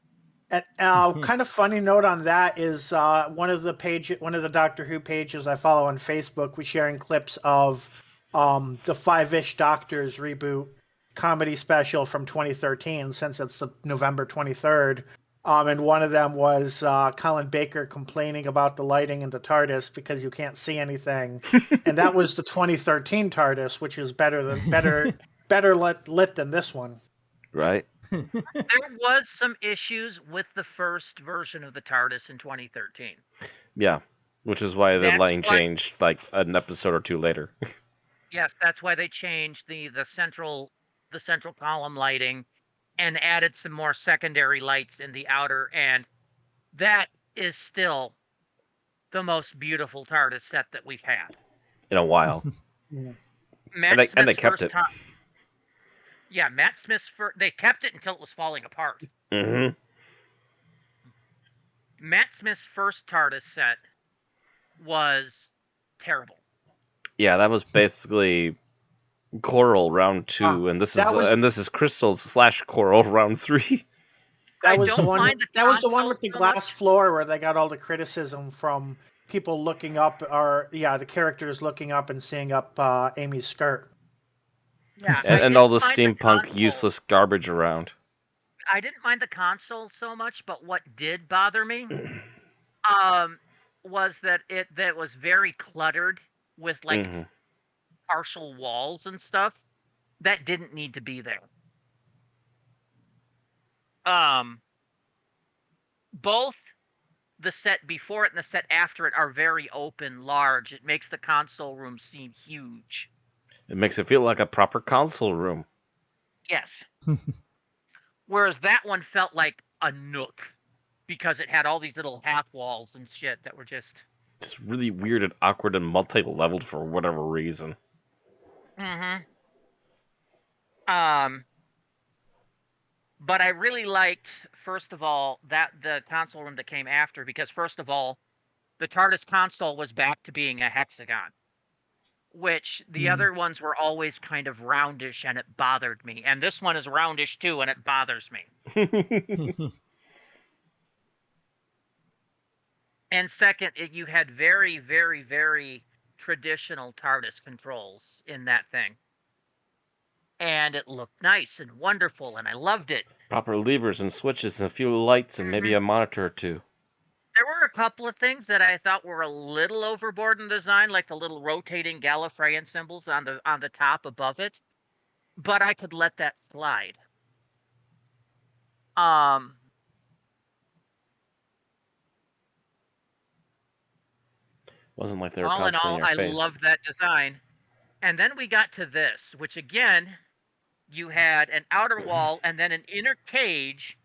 Kind of funny note on that is one of the Doctor Who pages I follow on Facebook was sharing clips of the Five-ish Doctors reboot comedy special from 2013, since it's the November 23rd. And one of them was Colin Baker complaining about the lighting in the TARDIS because you can't see anything, and that was the 2013 TARDIS, which is better lit than this one. Right. There was some issues with the first version of the TARDIS in 2013. Yeah, which is why the lighting changed like an episode or two later. Yes, that's why they changed the central column lighting and added some more secondary lights in the outer, and that is still the most beautiful TARDIS set that we've had in a while. Matt and they Smith's kept first it. time. Yeah, Matt Smith's first. They kept it until it was falling apart. Mm-hmm. Matt Smith's first TARDIS set was terrible. Yeah, that was basically Coral round 2, and this is Crystal / Coral round 3. That was the one. That was the one with the glass floor where they got all the criticism from people looking up, the characters looking up and seeing up Amy's skirt. Yeah, and all the steampunk useless garbage around. I didn't mind the console so much, but what did bother me was that it was very cluttered with like partial walls and stuff that didn't need to be there. Both the set before it and the set after it are very open, large. It makes the console room seem huge. It makes it feel like a proper console room. Yes. Whereas that one felt like a nook because it had all these little half walls and shit that were just. It's really weird and awkward and multi-leveled for whatever reason. Mm-hmm. But I really liked, first of all, that the console room that came after, because first of all, the TARDIS console was back to being a hexagon, which the other ones were always kind of roundish and it bothered me. And this one is roundish too, and it bothers me. And second, you had very, very, very traditional TARDIS controls in that thing. And it looked nice and wonderful, and I loved it. Proper levers and switches and a few lights and maybe a monitor or two. There were a couple of things that I thought were a little overboard in design, like the little rotating Gallifreyan symbols on the top above it. But I could let that slide. Wasn't like they were All in constantly all, in your I face. loved that design. And then we got to this, which again, you had an outer wall and then an inner cage.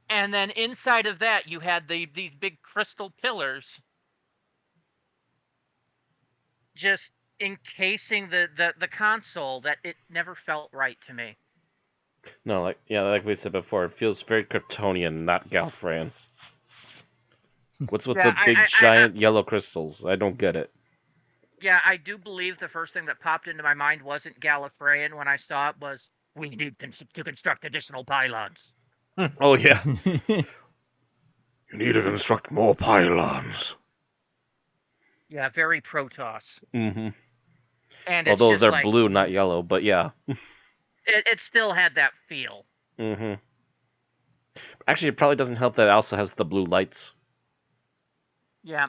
And then inside of that, you had these big crystal pillars just encasing the console that it never felt right to me. No, like we said before, it feels very Kryptonian, not Gallifreyan. What's with the big giant yellow crystals? I don't get it. Yeah, I do believe the first thing that popped into my mind wasn't Gallifreyan when I saw it was, we need to construct additional pylons. Oh yeah. You need to construct more pylons. Yeah, very Protoss. Mm-hmm. And although it's they're like, blue, not yellow, but yeah. it still had that feel. Mm-hmm. Actually, it probably doesn't help that it also has the blue lights. Yeah.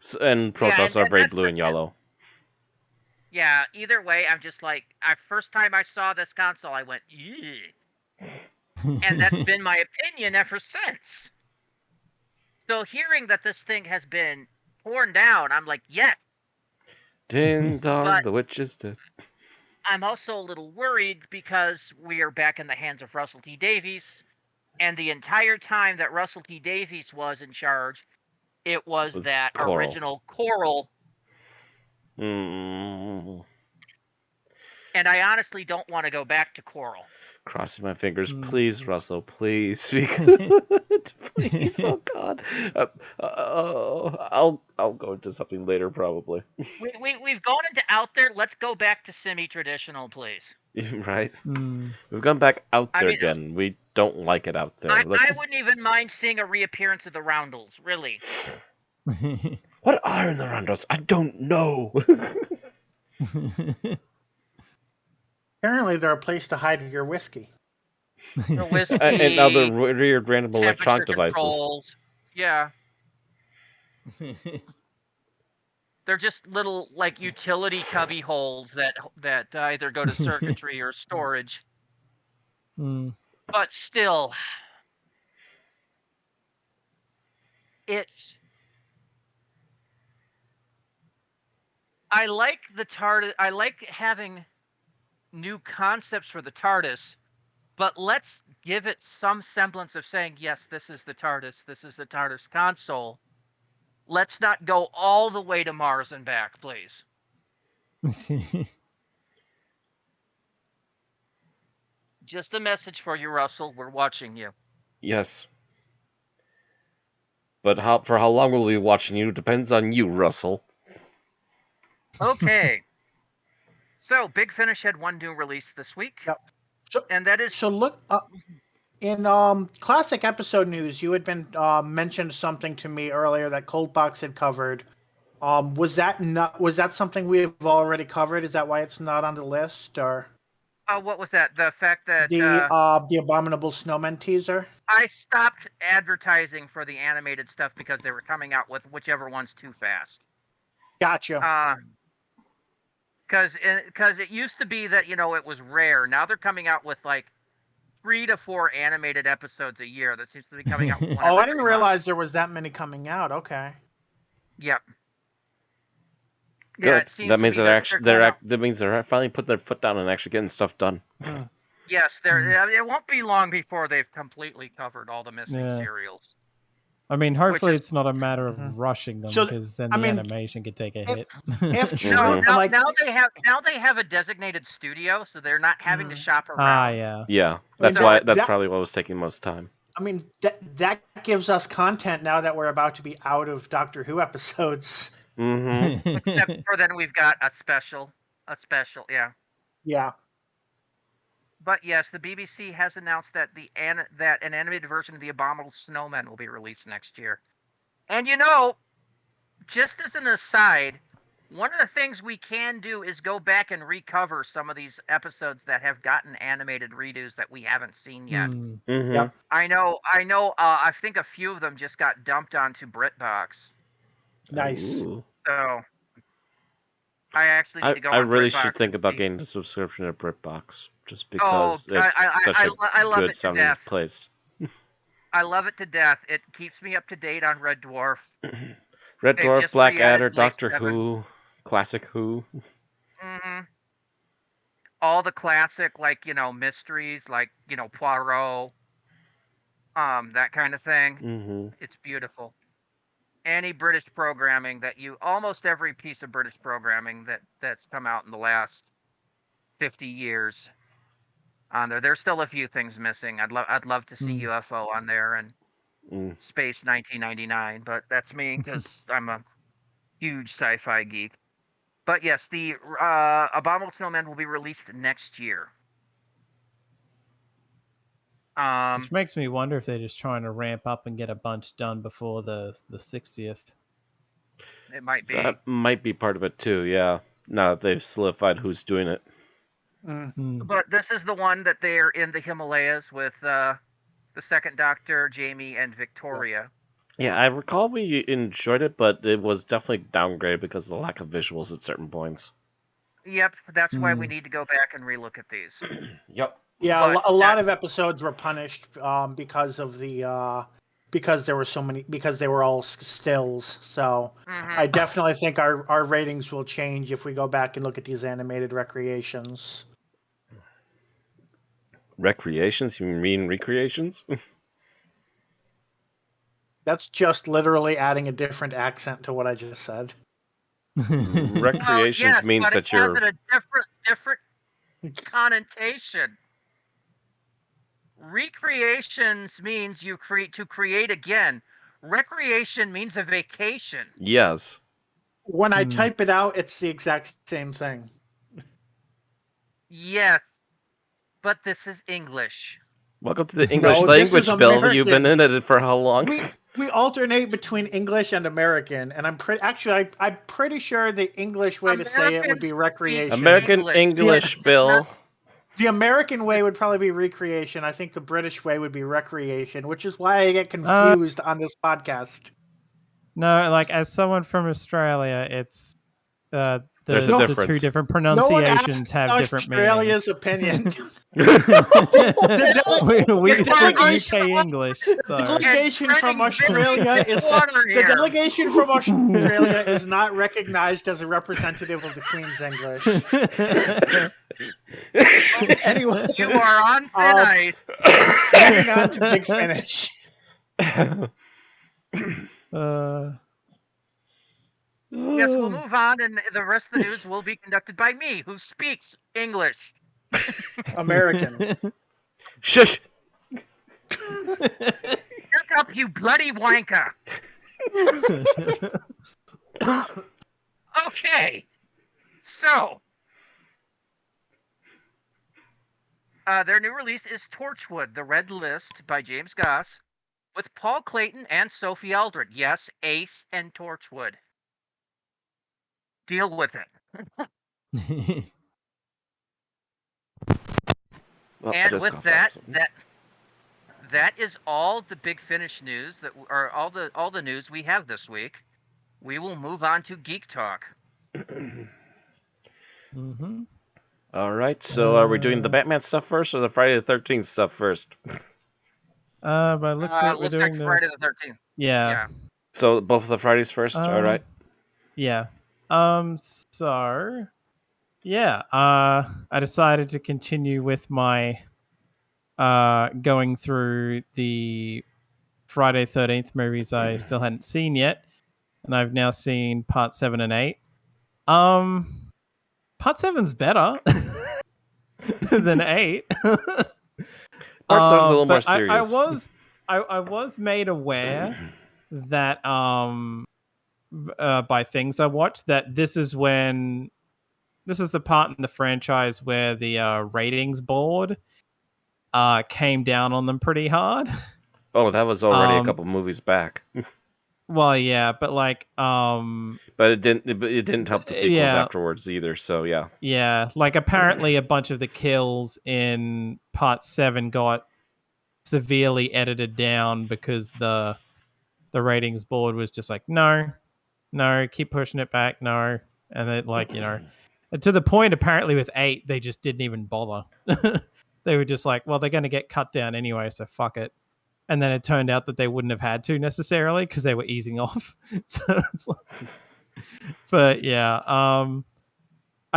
So, and Protoss are very blue and yellow. Yeah, either way, I'm just like, first time I saw this console, I went, ew. And that's been my opinion ever since. So hearing that this thing has been torn down, I'm like, yes. Ding dong, the witch is dead. I'm also a little worried because we are back in the hands of Russell T Davies, and the entire time that Russell T Davies was in charge, it was that Coral. original Coral. Mm. And I honestly don't want to go back to Coral. Crossing my fingers, please, Russell, please, please. Oh God, I'll go into something later probably. We've gone into out there. Let's go back to semi-traditional, please. Right? We've gone back out there again. We don't like it out there. I wouldn't even mind seeing a reappearance of the Roundels, really. What are the Roundels? I don't know. Apparently, they're a place to hide your whiskey. The whiskey and other weird random electronic devices. Controls. Yeah. They're just little, like, utility cubby holes that either go to circuitry or storage. But still, I like the TARDIS. I like having new concepts for the TARDIS, but let's give it some semblance of saying, yes, this is the TARDIS. This is the TARDIS console. Let's not go all the way to Mars and back, please. Just a message for you, Russell. We're watching you. Yes. But for how long we'll be watching you depends on you, Russell. Okay. So, Big Finish had one new release this week. Yep. And that is... So look, in classic episode news, you had been mentioned something to me earlier that Coldbox had covered. Was that something we've already covered? Is that why it's not on the list, or? What was that? The fact that the Abominable Snowmen teaser. I stopped advertising for the animated stuff because they were coming out with whichever one's too fast. Gotcha. Because it used to be that, it was rare. Now they're coming out with like 3 to 4 animated episodes a year. That seems to be coming out. Oh, I didn't realize there was that many coming out. Okay. Yep. Good. Yeah, that means that means they're finally putting their foot down and actually getting stuff done. Yes, it won't be long before they've completely covered all the missing Yeah. serials. I mean, hopefully is- it's not a matter of Mhm. rushing them So, because then I the mean, animation could take a if- hit. if Mhm. No, true, like, now they have a designated studio, so they're not having to shop around. yeah. Yeah, I mean, that's probably what was taking most time. I mean, that gives us content now that we're about to be out of Doctor Who episodes. Mm-hmm. Except for then we've got a special, yeah. Yeah. But yes, the BBC has announced that that an animated version of The Abominable Snowman will be released next year. And just as an aside, one of the things we can do is go back and recover some of these episodes that have gotten animated redos that we haven't seen yet. Mm-hmm. Yep. I know. I think a few of them just got dumped onto BritBox. Nice. Ooh. So I actually need to go. I on really BritBox should think and about see. getting a subscription to BritBox just Oh, because it's such a I love good it to sounding death. place. I love it to death. It keeps me up to date on Red Dwarf. Red They've Dwarf, just Blackadder, re-added Blake Doctor Seven. Who, Classic Who. Mm-hmm. All the classic, mysteries, Poirot, that kind of thing. Mm-hmm. It's beautiful. Any British programming almost every piece of British programming that's come out in the last 50 years on there. There's still a few things missing. I'd love to see UFO on there and Space 1999, but that's me because I'm a huge sci-fi geek. But yes, the Abominable Snowman will be released next year. Which makes me wonder if they're just trying to ramp up and get a bunch done before the 60th. It might be. That might be part of it too, yeah. Now that they've solidified who's doing it. But this is the one that they're in the Himalayas with the second Doctor, Jamie, and Victoria. Yeah, I recall we enjoyed it, but it was definitely downgraded because of the lack of visuals at certain points. Yep, that's why we need to go back and relook at these. Yep. Yeah, But a lot of episodes were punished because of the because there were so many because they were all stills. So I definitely think our ratings will change if we go back and look at these animated recreations. Recreations? You mean recreations? That's just literally adding a different accent to what I just said. Recreations yes, means but that it has you're... a different connotation. Recreations means to create again. Recreation means a vacation. Yes. When I type it out, it's the exact same thing. Yes, but this is English. Welcome to the English this is language, Bill. You've been American. in it for how long? We alternate between English and American, and I'm pretty sure the English way to say it would be recreation. American English, Bill. The American way would probably be recreation. I think the British way would be recreation, which is why I get confused on this podcast. No, like as someone from Australia, it's There's a the difference. two different No one pronunciations asked have different meanings. Australia's opinion. we speak UK English. So. The delegation from Australia is not recognized as a representative of the Queen's English. Anyway, You are on thin ice. Moving on to Big Finish. Yes, we'll move on, and the rest of the news will be conducted by me, who speaks English. American. Shush! Shut up, you bloody wanker! Okay, so their new release is Torchwood: The Red List by James Goss, with Paul Clayton and Sophie Aldred. Yes, Ace and Torchwood. Deal with it. Well, And with that is all the Big Finish news or all the news we have this week. We will move on to Geek Talk. All right, so are we doing the Batman stuff first or the Friday the 13th stuff first? But looks like we're looks doing like Friday the 13th. Yeah. So both of the Fridays first, all right? Yeah. So yeah, I decided to continue with my going through the Friday 13th movies I still hadn't seen yet, and I've now seen part 7 and 8. Part 7's better than 8. Part 7's a little more but I serious. was made aware that by things I watched that this is the part in the franchise where the ratings board came down on them pretty hard. Oh, that was already a couple movies back. Well, yeah, but like But it didn't help the sequels afterwards either, so yeah. Yeah, like apparently a bunch of the kills in part 7 got severely edited down because the ratings board was just like, no, keep pushing it back, no. And then like, to the point apparently with 8, they just didn't even bother. They were just like, well, they're going to get cut down anyway, so fuck it. And then it turned out that they wouldn't have had to necessarily because they were easing off. So it's like, but yeah, I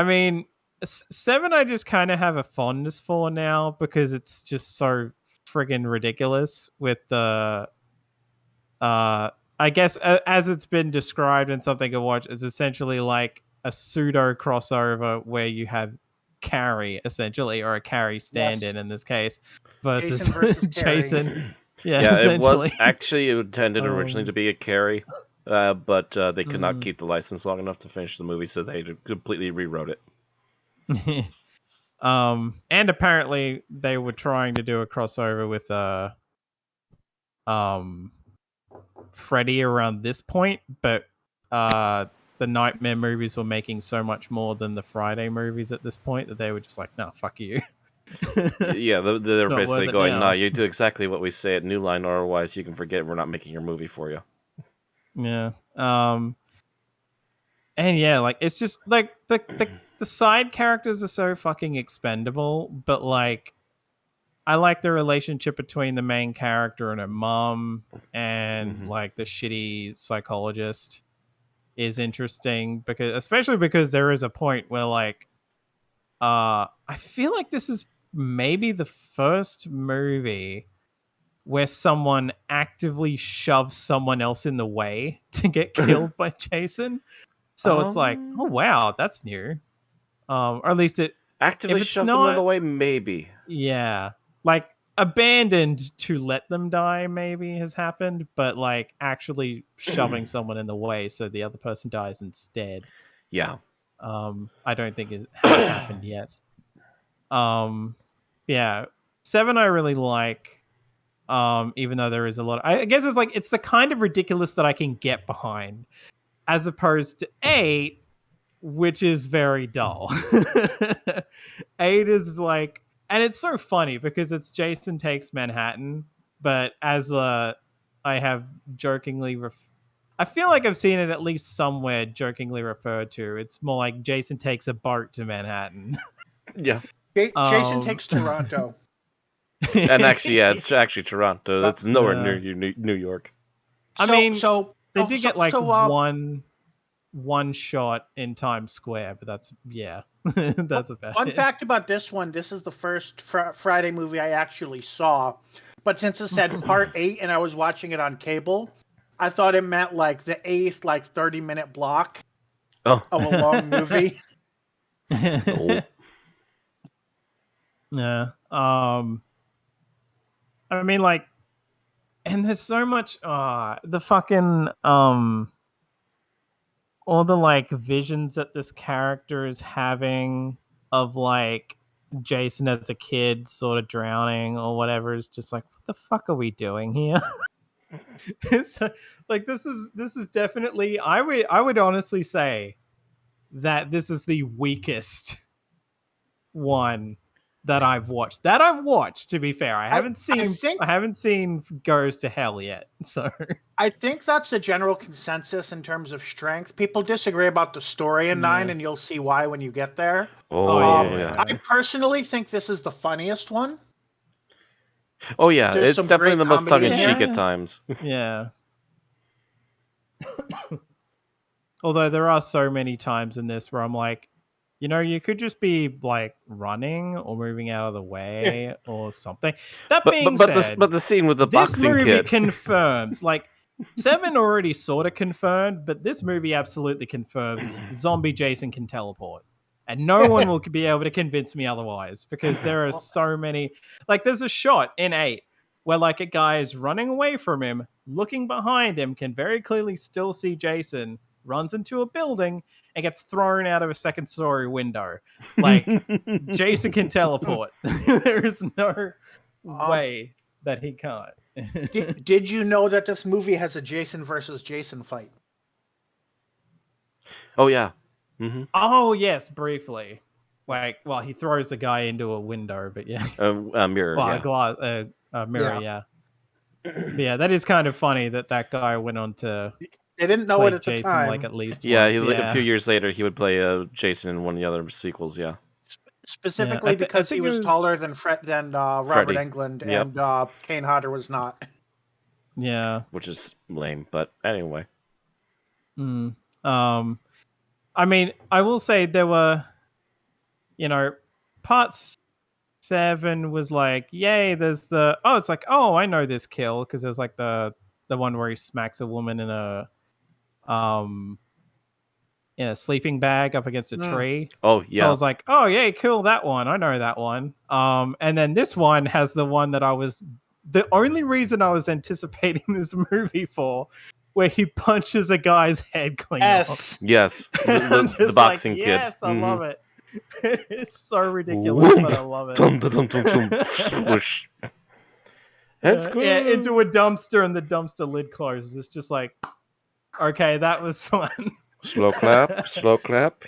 mean, 7 I just kind of have a fondness for now because it's just so friggin' ridiculous with the I guess as it's been described in something I watch, it's essentially like a pseudo crossover where you have Carrie essentially, or a Carrie stand-in in this case, versus Jason versus Jason. Yeah, it was actually intended originally to be a Carrie, but they could not Mm. keep the license long enough to finish the movie, so they completely rewrote it. And apparently they were trying to do a crossover with Freddy around this point, but the Nightmare movies were making so much more than the Friday movies at this point that they were just like, no, fuck you. Yeah, they're Not basically worth it going, now. no, you do exactly what we say at New Line, or otherwise you can forget we're not making your movie for you. Yeah. And yeah, like it's just like the side characters are so fucking expendable, but like I like the relationship between the main character and her mom, and like the shitty psychologist is interesting because especially because there is a point where like I feel like this is maybe the first movie where someone actively shoves someone else in the way to get killed by Jason. So it's like, oh wow, that's new. Or at least actively if it's shove not, them in the way, maybe. Yeah, like abandoned to let them die maybe has happened, but like actually shoving someone in the way so the other person dies instead. Yeah. I don't think it had happened yet. Yeah, 7 I really like. Even though there is a lot, I guess it's like it's the kind of ridiculous that I can get behind, as opposed to 8, which is very dull. 8 is like, and it's so funny because it's Jason Takes Manhattan, but as I have jokingly, I feel like I've seen it at least somewhere jokingly referred to. It's more like Jason takes a boat to Manhattan. Yeah. Jason Takes Toronto. And actually, yeah, it's actually Toronto. It's nowhere near New York. I mean, they did get like one shot in Times Square, but that's that's about Fun it. fact about this one: this is the first Friday movie I actually saw. But since it said Part 8 and I was watching it on cable, I thought it meant like the 8th, like 30-minute block of a long movie. Yeah. I mean, like, and there's so much the fucking all the like visions that this character is having of like Jason as a kid sort of drowning or whatever is just like, what the fuck are we doing here? It's like this is definitely, I would honestly say that this is the weakest one that I've watched. To be fair, I haven't seen Goes to Hell yet. So I think that's a general consensus in terms of strength. People disagree about the story in 9, and you'll see why when you get there. I personally think this is the funniest one. Oh yeah, There's it's definitely the most tongue-in-cheek at times. Yeah. Although there are so many times in this where I'm like, you could just be like running or moving out of the way or something. That But being but said, the scene with the this boxing movie kid. confirms, like, 7 already sort of confirmed, but this movie absolutely confirms zombie Jason can teleport. And no one will be able to convince me otherwise, because there are so many. Like, there's a shot in 8 where, like, a guy is running away from him, looking behind him, can very clearly still see Jason, runs into a building, and gets thrown out of a second-story window. Like, Jason can teleport. There is no way that he can't. Did you know that this movie has a Jason versus Jason fight? Oh yeah. Mm-hmm. Oh yes, briefly. Like, well, he throws the guy into a window, but yeah, A mirror. well, Yeah. a glass, a mirror, yeah. But yeah, that is kind of funny that guy went on to They didn't know play it at the Jason time. like at least Yeah, once. a few years later, he would play Jason in one of the other sequels. Yeah. Specifically I because he think was it was- taller than Robert Freddy. Englund, Yep. and Kane Hodder was not. Yeah. Which is lame, but anyway. Mm. I mean, I will say there were, part 7 was like, yay, there's it's like, oh, I know this kill, because there's like the one where he smacks a woman in a sleeping bag up against a tree. Oh yeah. So I was like, oh yay, kill that one. I know that one. And then this one has the one that the only reason I was anticipating this movie for, where he punches a guy's head clean Yes. Yes. The boxing kid. Yes, I love it. It's so ridiculous, Whoomp. but I love it. Dum, dum, dum, dum, dum. Swoosh. That's good. Yeah, into a dumpster, and the dumpster lid closes. It's just like, okay, that was fun. Slow clap. Slow clap.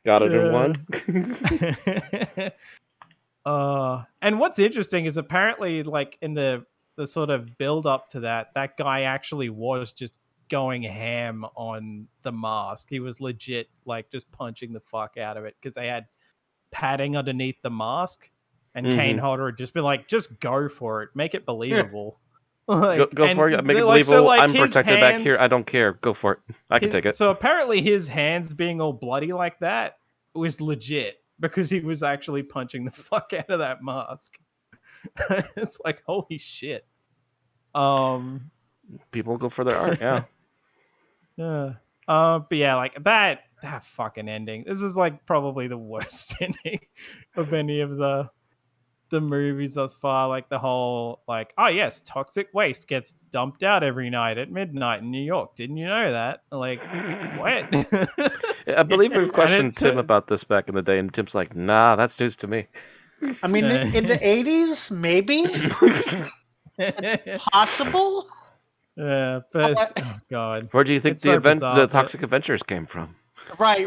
Got it in one. And what's interesting is apparently, like, in the sort of build up to that guy actually was just going ham on the mask. He was legit, like, just punching the fuck out of it, because they had padding underneath the mask, and Kane Hodder had just been like, just go for it, make it believable. Like, go for it. Make it like, believable. so, like, I'm his protected back here. hands- I don't care. Go for it. I can take it. So apparently his hands being all bloody like that was legit, because he was actually punching the fuck out of that mask. It's like, holy shit. People go for their art. Yeah. Yeah. But yeah, like that fucking ending. This is like probably the worst ending of any of the movies thus far. Like the whole, like, oh yes, toxic waste gets dumped out every night at midnight in New York. Didn't you know that? Like, what? I believe we questioned it's, Tim about this back in the day, and Tim's like, nah, that's news to me. I mean, in the 80s, maybe? It's possible? Yeah, but oh god. Where do you think It's so bizarre, the but- Toxic Adventures came from? Right.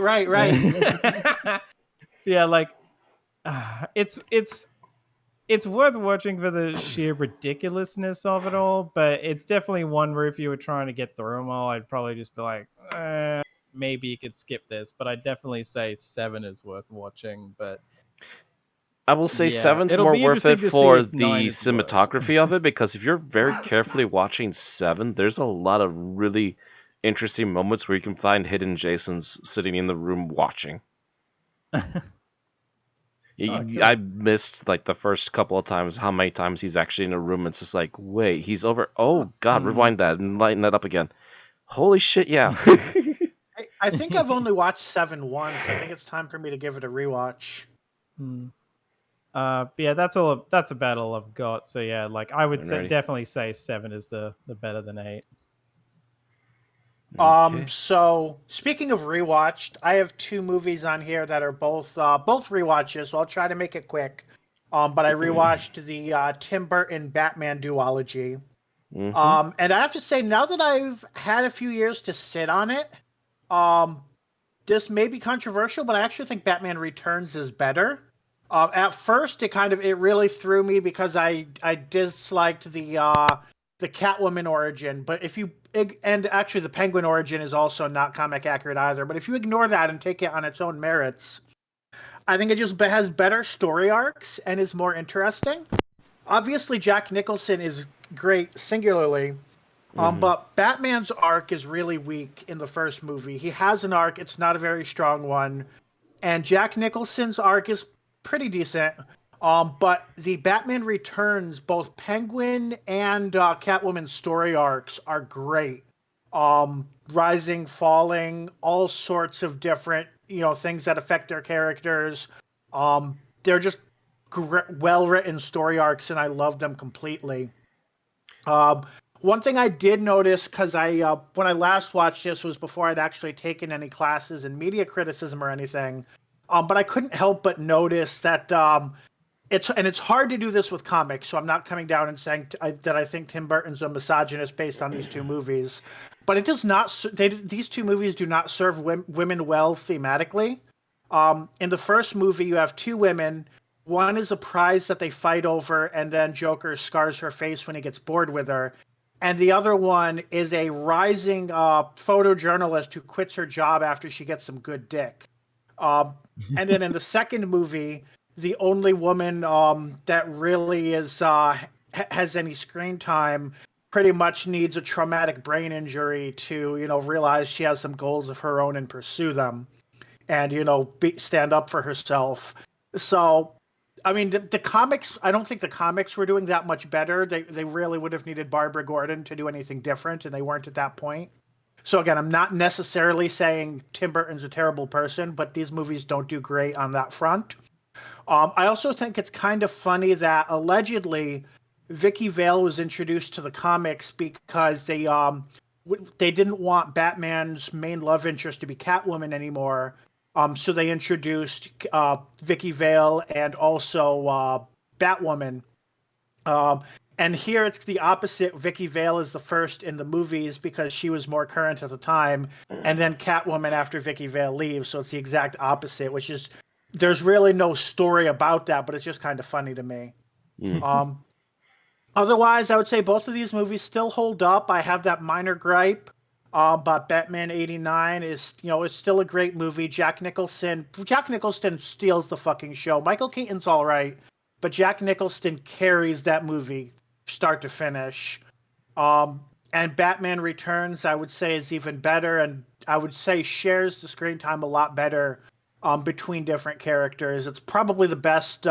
Yeah, like it's worth watching for the sheer ridiculousness of it all, but it's definitely one where if you were trying to get through them all, I'd probably just be like, maybe you could skip this. But I'd definitely say 7 is worth watching. But I will say yeah, 7's it'll more be worth interesting it to see for if the 9 is worse. cinematography of it, because if you're very carefully watching 7, there's a lot of really interesting moments where you can find hidden Jasons sitting in the room watching. Cool. I missed like the first couple of times how many times he's actually in a room. It's just like, wait, he's over. Oh god, rewind that and lighten that up again. Holy shit, yeah. I think I've only watched 7 once. I think it's time for me to give it a rewatch. But yeah, that's about all I've got. So yeah, like I would Ready. definitely say 7 is the better than 8. Okay. So speaking of rewatched, I have 2 movies on here that are both rewatches, so I'll try to make it quick. But I rewatched the Tim Burton Batman duology. And I have to say, now that I've had a few years to sit on it, this may be controversial, but I actually think Batman Returns is better. At first, it really threw me because I disliked the Catwoman origin, but and actually the Penguin origin is also not comic accurate either. But if you ignore that and take it on its own merits, I think it just has better story arcs and is more interesting. Obviously, Jack Nicholson is great singularly, but Batman's arc is really weak in the first movie. He has an arc; it's not a very strong one. and Jack Nicholson's arc is pretty decent. But the Batman Returns, both Penguin and Catwoman's story arcs are great. Rising, falling, all sorts of different, things that affect their characters. They're just well-written story arcs, and I love them completely. One thing I did notice, because when I last watched this was before I'd actually taken any classes in media criticism or anything, but I couldn't help but notice that it's hard to do this with comics, so I'm not coming down and saying that I think Tim Burton's a misogynist based on these two movies. But it does not. These two movies do not serve women well thematically. In the first movie, you have two women. One is a prize that they fight over, and then Joker scars her face when he gets bored with her. And the other one is a rising photojournalist who quits her job after she gets some good dick. And then in the second movie, the only woman that really has any screen time pretty much needs a traumatic brain injury to, realize she has some goals of her own and pursue them and, stand up for herself. So, I mean, the comics, I don't think the comics were doing that much better. They really would have needed Barbara Gordon to do anything different, and they weren't at that point. So again, I'm not necessarily saying Tim Burton's a terrible person, but these movies don't do great on that front. I also think it's kind of funny that allegedly Vicky Vale was introduced to the comics because they didn't want Batman's main love interest to be Catwoman anymore. So they introduced Vicky Vale and also Batwoman. And here it's the opposite. Vicky Vale is the first in the movies because she was more current at the time, and then Catwoman after Vicky Vale leaves. So it's the exact opposite, which is there's really no story about that, but it's just kind of funny to me. Otherwise, I would say both of these movies still hold up. I have that minor gripe, but Batman '89 is, it's still a great movie. Jack Nicholson steals the fucking show. Michael Keaton's all right, but Jack Nicholson carries that movie start to finish. And Batman Returns, I would say, is even better, and I would say shares the screen time a lot better between different characters. It's probably the best,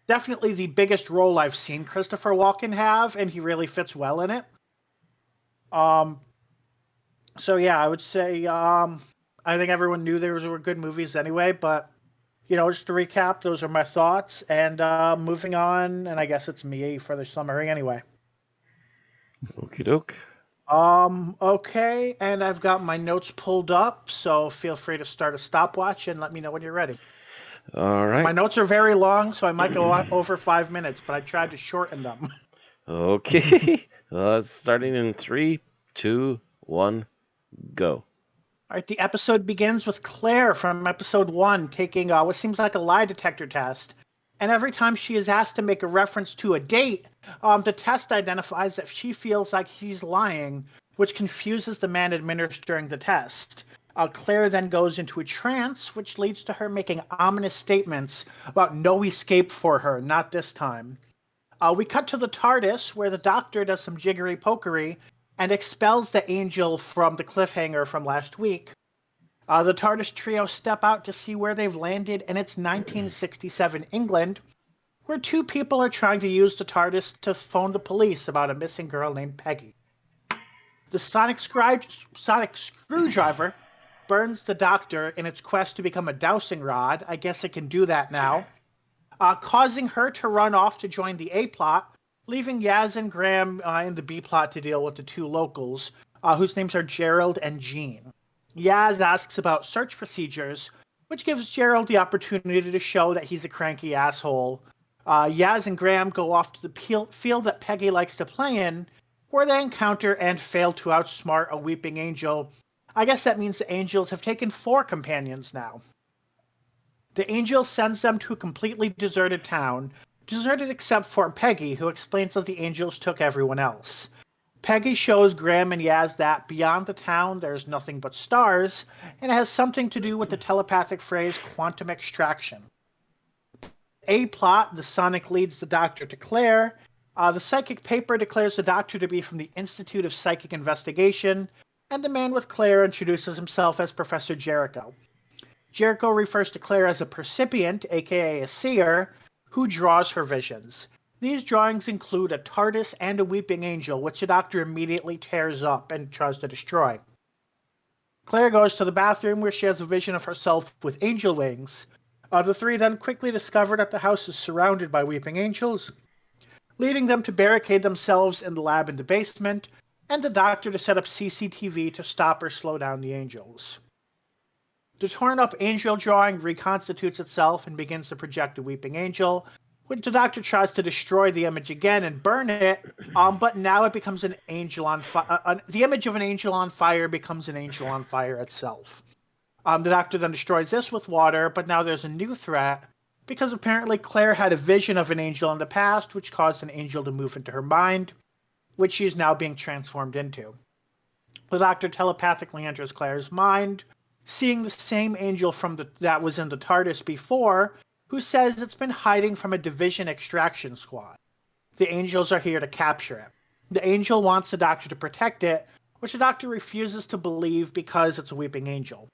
definitely the biggest role I've seen Christopher Walken have, and he really fits well in it. So yeah, I would say I think everyone knew those were good movies anyway, but just to recap, those are my thoughts, and moving on, and I guess it's me for the summary anyway. Okie doke. Okay, and I've got my notes pulled up, so feel free to start a stopwatch and let me know when you're ready. All right. My notes are very long, so I might go over 5 minutes, but I tried to shorten them. Okay. Starting in 3, 2, 1, go. All right, the episode begins with Claire from episode 1 taking what seems like a lie detector test. And every time she is asked to make a reference to a date, the test identifies that she feels like he's lying, which confuses the man administering the test. Claire then goes into a trance, which leads to her making ominous statements about no escape for her, not this time. We cut to the TARDIS, where the Doctor does some jiggery-pokery and expels the Angel from the cliffhanger from last week. The TARDIS trio step out to see where they've landed, and it's 1967 England, where two people are trying to use the TARDIS to phone the police about a missing girl named Peggy. The sonic screwdriver burns the Doctor in its quest to become a dowsing rod. I guess it can do that now. Causing her to run off to join the A-plot, leaving Yaz and Graham in the B-plot to deal with the two locals, whose names are Gerald and Jean. Yaz asks about search procedures, which gives Gerald the opportunity to show that he's a cranky asshole. Yaz and Graham go off to the field that Peggy likes to play in, where they encounter and fail to outsmart a weeping angel. I guess that means the angels have taken 4 companions now. The angel sends them to a completely deserted town, deserted except for Peggy, who explains that the angels took everyone else. Peggy shows Graham and Yaz that beyond the town there's nothing but stars, and it has something to do with the telepathic phrase quantum extraction. A-plot, the Sonic leads the Doctor to Claire. The psychic paper declares the Doctor to be from the Institute of Psychic Investigation, and the man with Claire introduces himself as Professor Jericho. Jericho refers to Claire as a percipient, aka a seer, who draws her visions. These drawings include a TARDIS and a weeping angel, which the Doctor immediately tears up and tries to destroy. Claire goes to the bathroom where she has a vision of herself with angel wings. The three then quickly discover that the house is surrounded by weeping angels, leading them to barricade themselves in the lab in the basement, and the Doctor to set up CCTV to stop or slow down the angels. The torn-up angel drawing reconstitutes itself and begins to project a weeping angel, which the Doctor tries to destroy the image again and burn it, but now it becomes an angel on fire. The image of an angel on fire becomes an angel on fire itself. The Doctor then destroys this with water, but now there's a new threat, because apparently Claire had a vision of an angel in the past, which caused an angel to move into her mind, which she's now being transformed into. The Doctor telepathically enters Claire's mind, seeing the same angel that was in the TARDIS before, who says it's been hiding from a Division extraction squad. The angels are here to capture it. The angel wants the Doctor to protect it, which the Doctor refuses to believe because it's a weeping angel.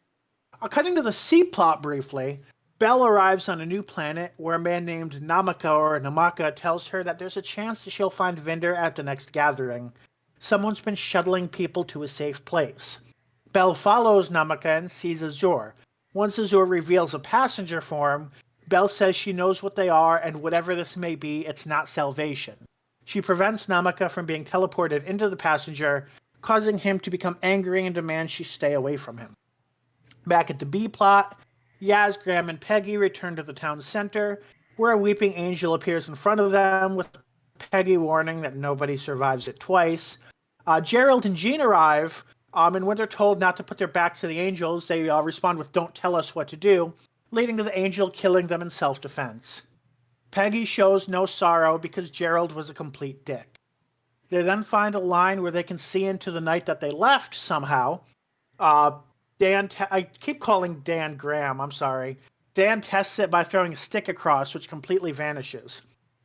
Cutting to the C-plot briefly, Belle arrives on a new planet where a man named Namaka tells her that there's a chance that she'll find Vinder at the next gathering. Someone's been shuttling people to a safe place. Belle follows Namaka and sees Azure. Once Azure reveals a passenger form, Belle says she knows what they are, and whatever this may be, it's not salvation. She prevents Namaka from being teleported into the passenger, causing him to become angry and demand she stay away from him. Back at the B-plot, Yaz, Graham, and Peggy return to the town center, where a weeping angel appears in front of them, with Peggy warning that nobody survives it twice. Gerald and Jean arrive, and when they're told not to put their backs to the angels, they respond with "don't tell us what to do," leading to the angel killing them in self-defense. Peggy shows no sorrow because Gerald was a complete dick. They then find a line where they can see into the night that they left somehow. I keep calling Dan Graham, I'm sorry. Dan tests it by throwing a stick across, which completely vanishes.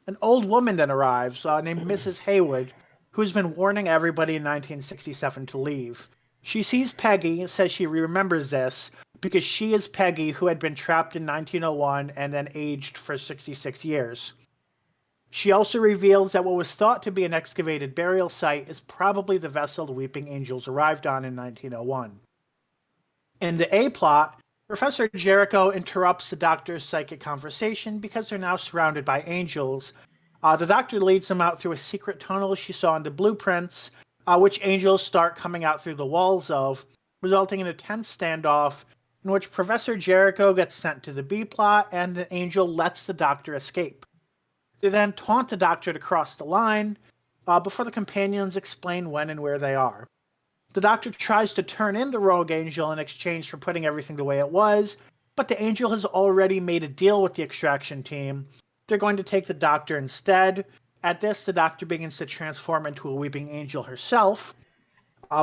An old woman then arrives, named Mrs. Haywood, who's been warning everybody in 1967 to leave. She sees Peggy and says she remembers this because she is Peggy, who had been trapped in 1901 and then aged for 66 years. She also reveals that what was thought to be an excavated burial site is probably the vessel the Weeping Angels arrived on in 1901. In the A-plot, Professor Jericho interrupts the Doctor's psychic conversation because they're now surrounded by angels. The Doctor leads them out through a secret tunnel she saw in the blueprints, which angels start coming out through the walls of, resulting in a tense standoff in which Professor Jericho gets sent to the B-plot and the angel lets the Doctor escape. They then taunt the Doctor to cross the line before the companions explain when and where they are. The Doctor tries to turn in the rogue angel in exchange for putting everything the way it was, but the angel has already made a deal with the extraction team. They're going to take the Doctor instead. At this, the Doctor begins to transform into a weeping angel herself.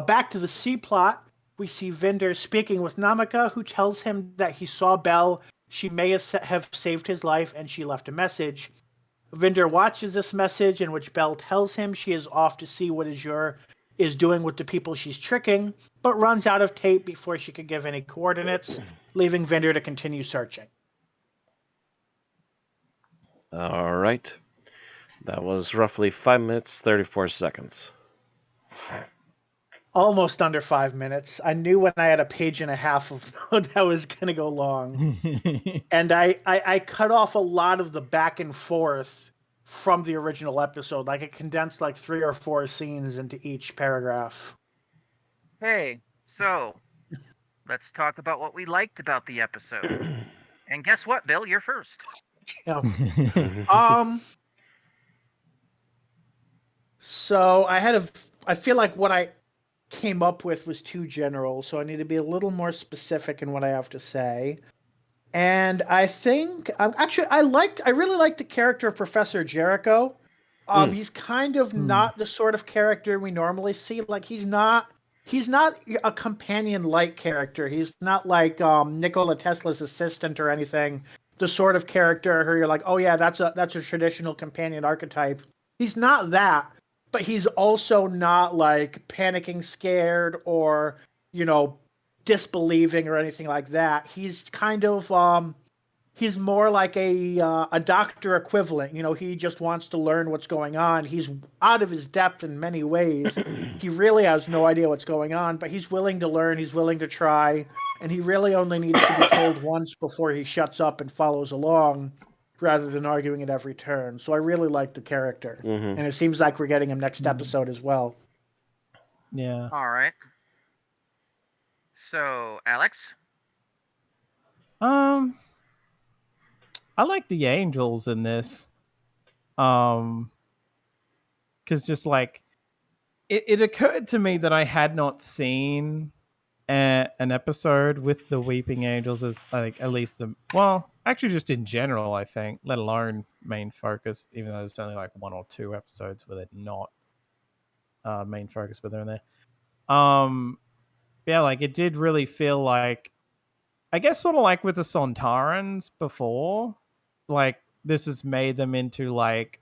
Back to the C-plot, we see Vinder speaking with Namaka, who tells him that he saw Belle, she may have saved his life, and she left a message. Vinder watches this message in which Belle tells him she is off to see what Azure is doing with the people she's tricking, but runs out of tape before she can give any coordinates, leaving Vinder to continue searching. All right. That was roughly 5 minutes, 34 seconds. Almost under 5 minutes. I knew when I had a page and a half of that was going to go long. And I cut off a lot of the back and forth from the original episode. Like, it condensed like 3 or 4 scenes into each paragraph. Hey, so let's talk about what we liked about the episode. And guess what, Bill? You're first. Yeah. So I feel like what I came up with was too general, so I need to be a little more specific in what I have to say. And I think I really like the character of Professor Jericho. He's kind of not the sort of character we normally see. Like, he's not a companion-like character. He's not like Nikola Tesla's assistant or anything. The sort of character who you're like, oh yeah, that's a traditional companion archetype. He's not that, but he's also not like panicking, scared, or disbelieving or anything like that. He's kind of he's more like a doctor equivalent. You know, he just wants to learn what's going on. He's out of his depth in many ways. He really has no idea what's going on, but he's willing to learn. He's willing to try, and he really only needs to be told once before he shuts up and follows along, rather than arguing at every turn. So I really like the character, Mm-hmm. and it seems like we're getting him next episode as well. Yeah. All right. So, Alex? I like the angels in this. Because just like it occurred to me that I had not seen an episode with the weeping angels as like at least actually just in general, I think, let alone main focus, even though there's only like 1 or 2 episodes where they're not main focus, where they're in there. Yeah, like it did really feel like, I guess, sort of like with the Sontarans before, like this has made them into like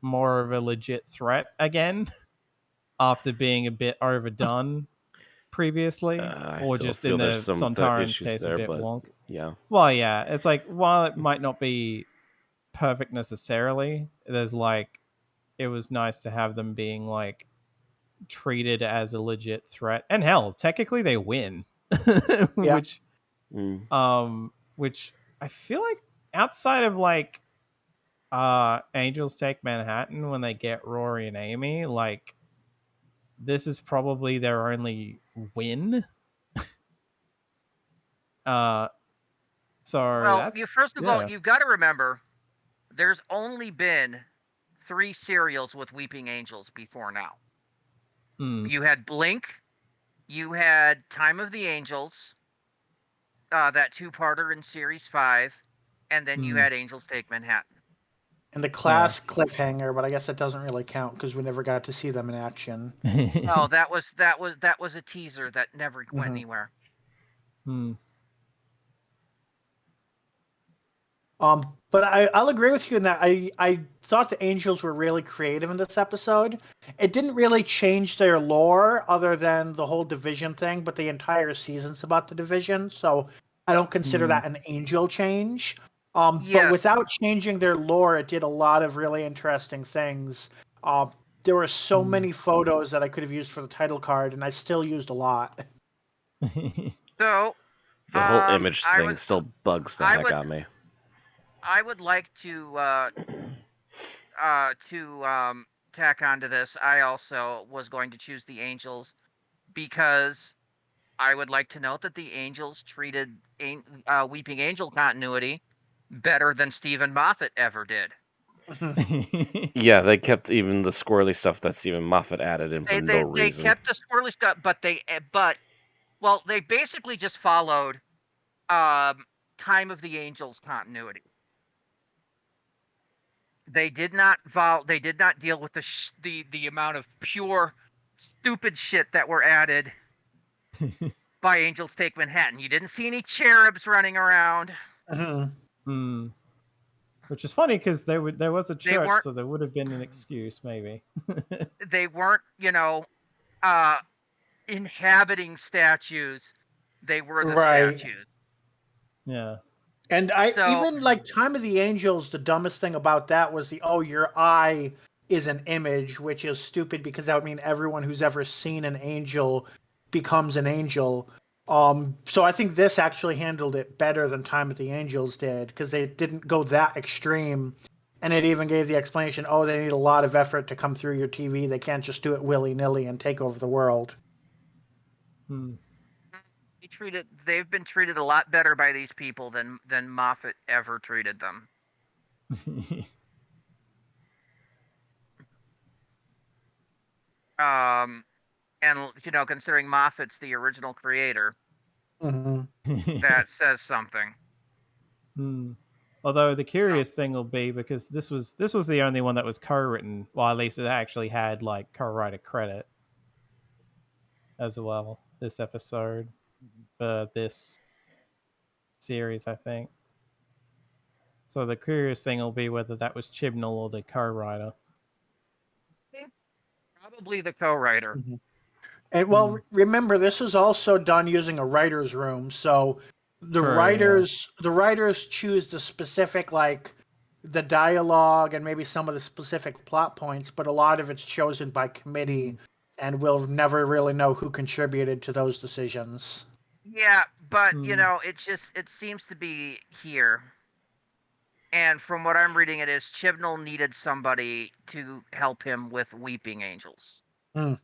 more of a legit threat again after being a bit overdone previously, I or still just in feel there's the some Sontarans issues case a there, bit but wonk. yeah. Well, yeah, it's like while it might not be perfect necessarily, there's like it was nice to have them being like treated as a legit threat, and hell, technically they win, Yeah. which I feel like outside of like Angels Take Manhattan, when they get Rory and Amy, like this is probably their only win. So Well, that's first of all, yeah. you've got to remember there's only been 3 serials with Weeping Angels before now. Mm. You had Blink, you had Time of the Angels, that 2-parter in Series 5, and then you had Angels Take Manhattan. And the class cliffhanger, but I guess that doesn't really count because we never got to see them in action. No, that was a teaser that never went anywhere. But I'll agree with you in that I thought the Angels were really creative in this episode. It didn't really change their lore other than the whole division thing, but the entire season's about the division, so I don't consider that an angel change. But Yes. without changing their lore, it did a lot of really interesting things. There were so many photos that I could have used for the title card, and I still used a lot. So The whole image thing still bugs the heck out of me. I would like to tack onto this. I also was going to choose the Angels because I would like to note that the Angels treated Weeping Angel continuity better than Stephen Moffat ever did. Yeah, they kept even the squirrely stuff that Stephen Moffat added in for no reason. They kept the squirrely stuff, but they basically just followed Time of the Angels continuity. They did not deal with the amount of pure stupid shit that were added by Angels Take Manhattan. You didn't see any cherubs running around. Which is funny because there was a church, weren't- so there would have been an excuse, maybe. They weren't, inhabiting statues. They were the statues. Yeah. And even like Time of the Angels, the dumbest thing about that was your eye is an image, which is stupid because that would mean everyone who's ever seen an angel becomes an angel. So I think this actually handled it better than Time of the Angels did because they didn't go that extreme. And it even gave the explanation, they need a lot of effort to come through your TV. They can't just do it willy-nilly and take over the world. They've been treated a lot better by these people than Moffat ever treated them. And considering Moffat's the original creator, that says something. Although the curious thing will be, because this was the only one that was co-written, well, at least it actually had like co-writer credit as well, this episode for this series, I think. So the curious thing will be whether that was Chibnall or the co-writer. Probably the co-writer. And well, remember this was also done using a writer's room, so the writers choose the specific like the dialogue and maybe some of the specific plot points, but a lot of it's chosen by committee, and we'll never really know who contributed to those decisions. Yeah, but it seems to be here. And from what I'm reading, it is Chibnall needed somebody to help him with Weeping Angels. Mm.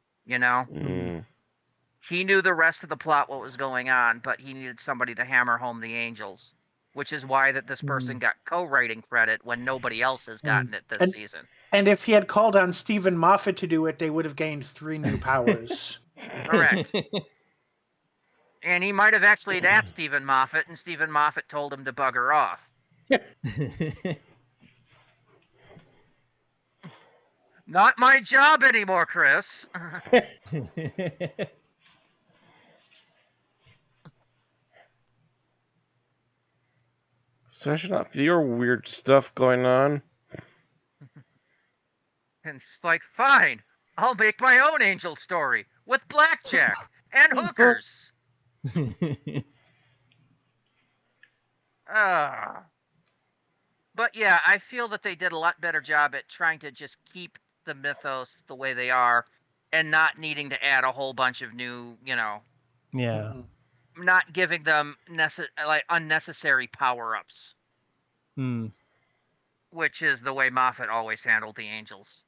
He knew the rest of the plot, what was going on, but he needed somebody to hammer home the angels, which is why that this person got co-writing credit when nobody else has gotten it this season. And if he had called on Stephen Moffat to do it, they would have gained 3 new powers. Correct. And he might have actually asked Stephen Moffat, and Stephen Moffat told him to bugger off. Not my job anymore, Chris. So I should not feel weird stuff going on. And it's like, fine, I'll make my own angel story with blackjack and hookers. But yeah, I feel that they did a lot better job at trying to just keep the mythos the way they are and not needing to add a whole bunch of new, Yeah. not giving them unnecessary power-ups. Which is the way Moffat always handled the angels.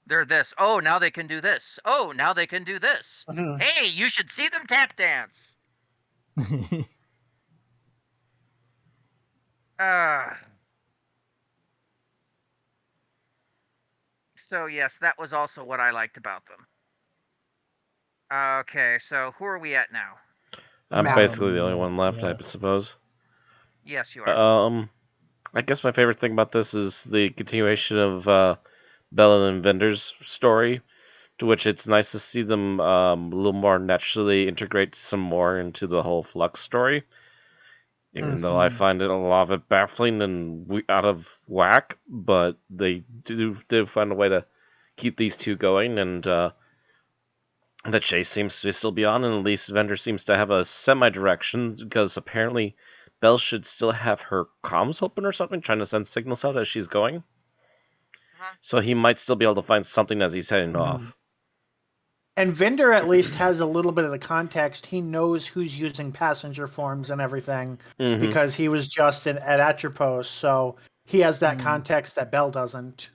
They're this. Oh, now they can do this. Oh, now they can do this. Hey, you should see them tap dance. So yes, that was also what I liked about them. Okay, so who are we at now? I'm basically the only one left, I suppose. Yes, you are. I guess my favorite thing about this is the continuation of Bella and Vinder's story, to which it's nice to see them a little more naturally integrate some more into the whole FLUX story. Even though I find it a lot of it baffling and out of whack, but they do find a way to keep these two going, and the chase seems to still be on, and at least Vendor seems to have a semi-direction, because apparently Belle should still have her comms open or something, trying to send signals out as she's going. So he might still be able to find something as he's heading off. And Vinder at least has a little bit of the context. He knows who's using passenger forms and everything because he was just at Atropos, so he has that context that Belle doesn't.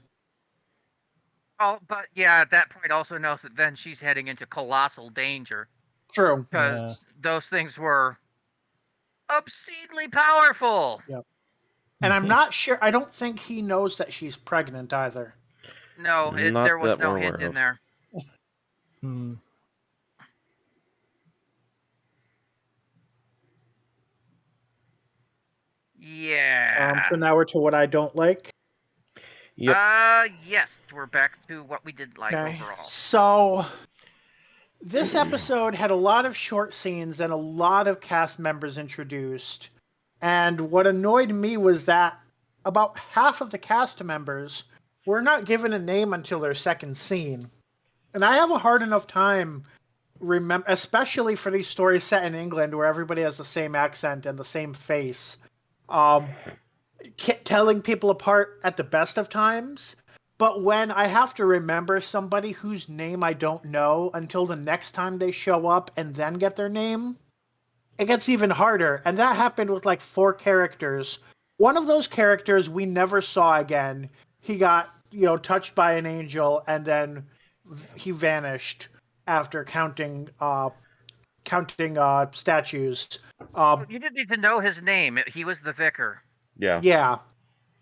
Oh, but yeah, at that point also knows that then she's heading into colossal danger. True. Because those things were obscenely powerful. Yep. And I'm not sure, I don't think he knows that she's pregnant either. No, there was no hint in there. Yeah. So now we're to what I don't like. Yep. Yes, we're back to what we did like overall. So this episode had a lot of short scenes and a lot of cast members introduced. And what annoyed me was that about half of the cast members were not given a name until their second scene. And I have a hard enough time especially for these stories set in England where everybody has the same accent and the same face, telling people apart at the best of times. But when I have to remember somebody whose name I don't know until the next time they show up and then get their name, it gets even harder. And that happened with like 4 characters. One of those characters we never saw again. He got, touched by an angel and then he vanished after counting statues. You didn't even know his name. He was the vicar. Yeah. Yeah.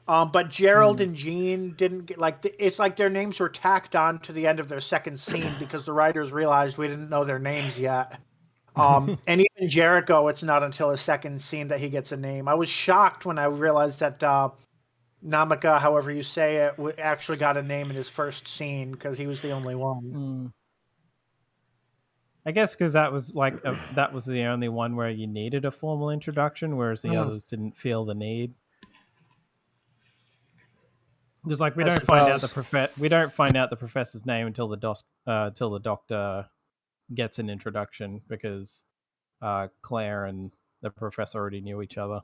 But Gerald and Jean didn't get, it's like their names were tacked on to the end of their second scene because the writers realized we didn't know their names yet. And even Jericho, it's not until his second scene that he gets a name. I was shocked when I realized that Namaka, however you say it, actually got a name in his first scene because he was the only one. I guess because that was that was the only one where you needed a formal introduction, whereas the others didn't feel the need. Because we don't find out the professor's name until the doctor gets an introduction because Claire and the professor already knew each other.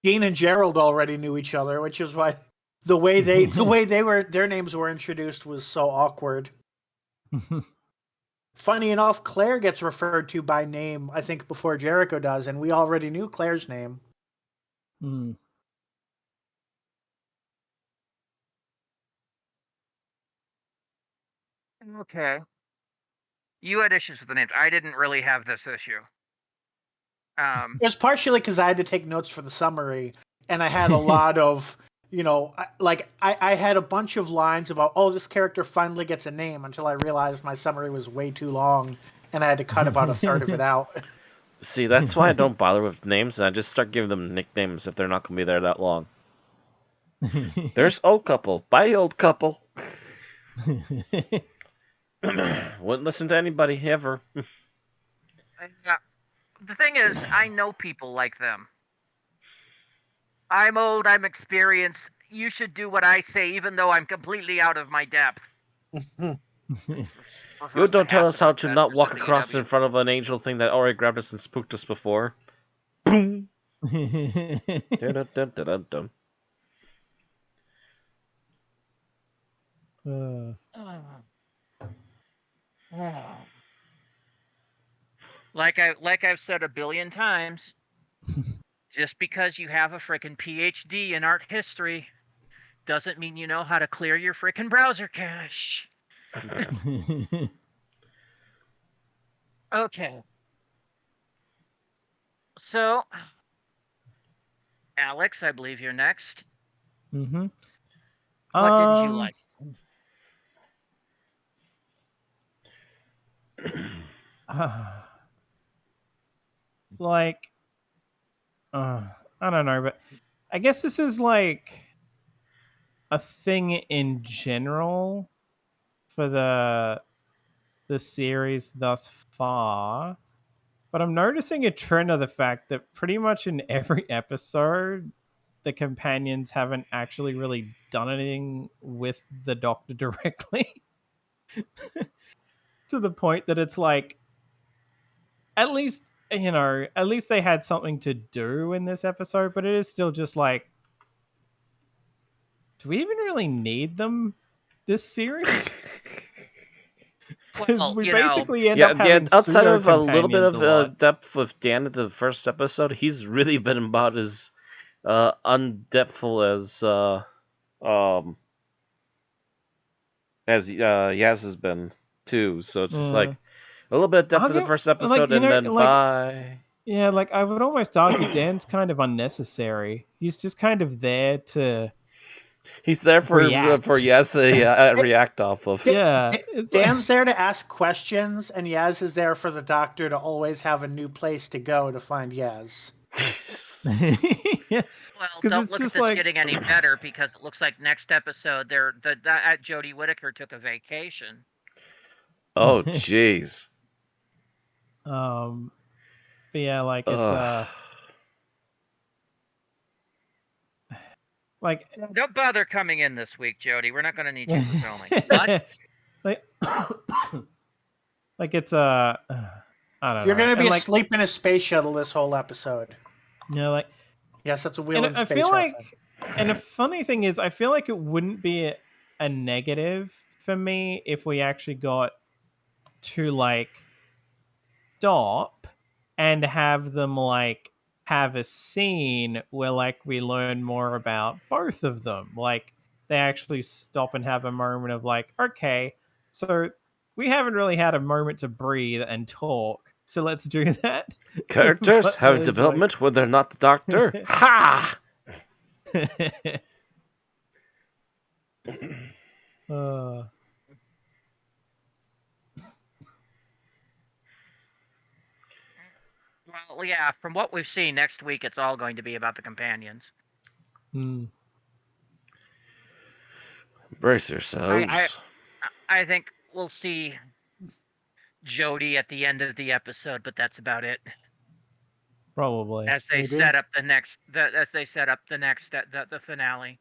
Dean and Gerald already knew each other, which is why the way their names were introduced was so awkward. Funny enough, Claire gets referred to by name, I think, before Jericho does, and we already knew Claire's name. Mm. Okay. You had issues with the names. I didn't really have this issue. It was partially because I had to take notes for the summary, and I had a lot of, I had a bunch of lines about, oh, this character finally gets a name, until I realized my summary was way too long, and I had to cut about a third of it out. See, that's why I don't bother with names, and I just start giving them nicknames if they're not going to be there that long. There's old couple. Bye, old couple. Wouldn't listen to anybody ever. The thing is, I know people like them. I'm old, I'm experienced. You should do what I say, even though I'm completely out of my depth. You don't tell us how to not walk across in front of an angel thing that already grabbed us and spooked us before. Boom! Dun-dun-dun-dun-dun. Like I've said a billion times, just because you have a frickin' PhD in art history doesn't mean you know how to clear your frickin' browser cache. Okay. So, Alex, I believe you're next. Mm-hmm. What didn't you like? I don't know, but I guess this is like a thing in general for the series thus far. But I'm noticing a trend of the fact that pretty much in every episode, the companions haven't actually really done anything with the Doctor directly. To the point that it's like, at least they had something to do in this episode, but it is still just like, do we even really need them this series? Because we basically end up having outside of a little bit pseudo-companions of depth with Dan at the first episode, he's really been about as undepthful as Yaz has been too. So it's just like a little bit of depth in the first episode, and then bye. Yeah, like I would almost argue Dan's kind of unnecessary. He's just kind of there to. He's there for Yaz to react off of. Yeah, Dan's there to ask questions, and Yaz is there for the Doctor to always have a new place to go to find Yaz. Yeah. Well, don't look at this getting any better, because it looks like next episode Jodie Whittaker took a vacation. Oh, jeez. But yeah, like it's like, don't bother coming in this week, Jodie. We're not going to need you for filming. What? Like it's I don't know. You're going to be asleep in a space shuttle this whole episode. Yeah, like yes, that's a wheel in space. I feel like, and the funny thing is, I feel like it wouldn't be a negative for me if we actually got to like stop and have them like have a scene where like we learn more about both of them. Like they actually stop and have a moment of like, okay, so we haven't really had a moment to breathe and talk, so let's do that. Characters have development when they're not the Doctor. Ha! Well, yeah, from what we've seen, next week it's all going to be about the companions. Brace yourselves. I think we'll see Jodie at the end of the episode, but that's about it. Probably. As they set up the finale.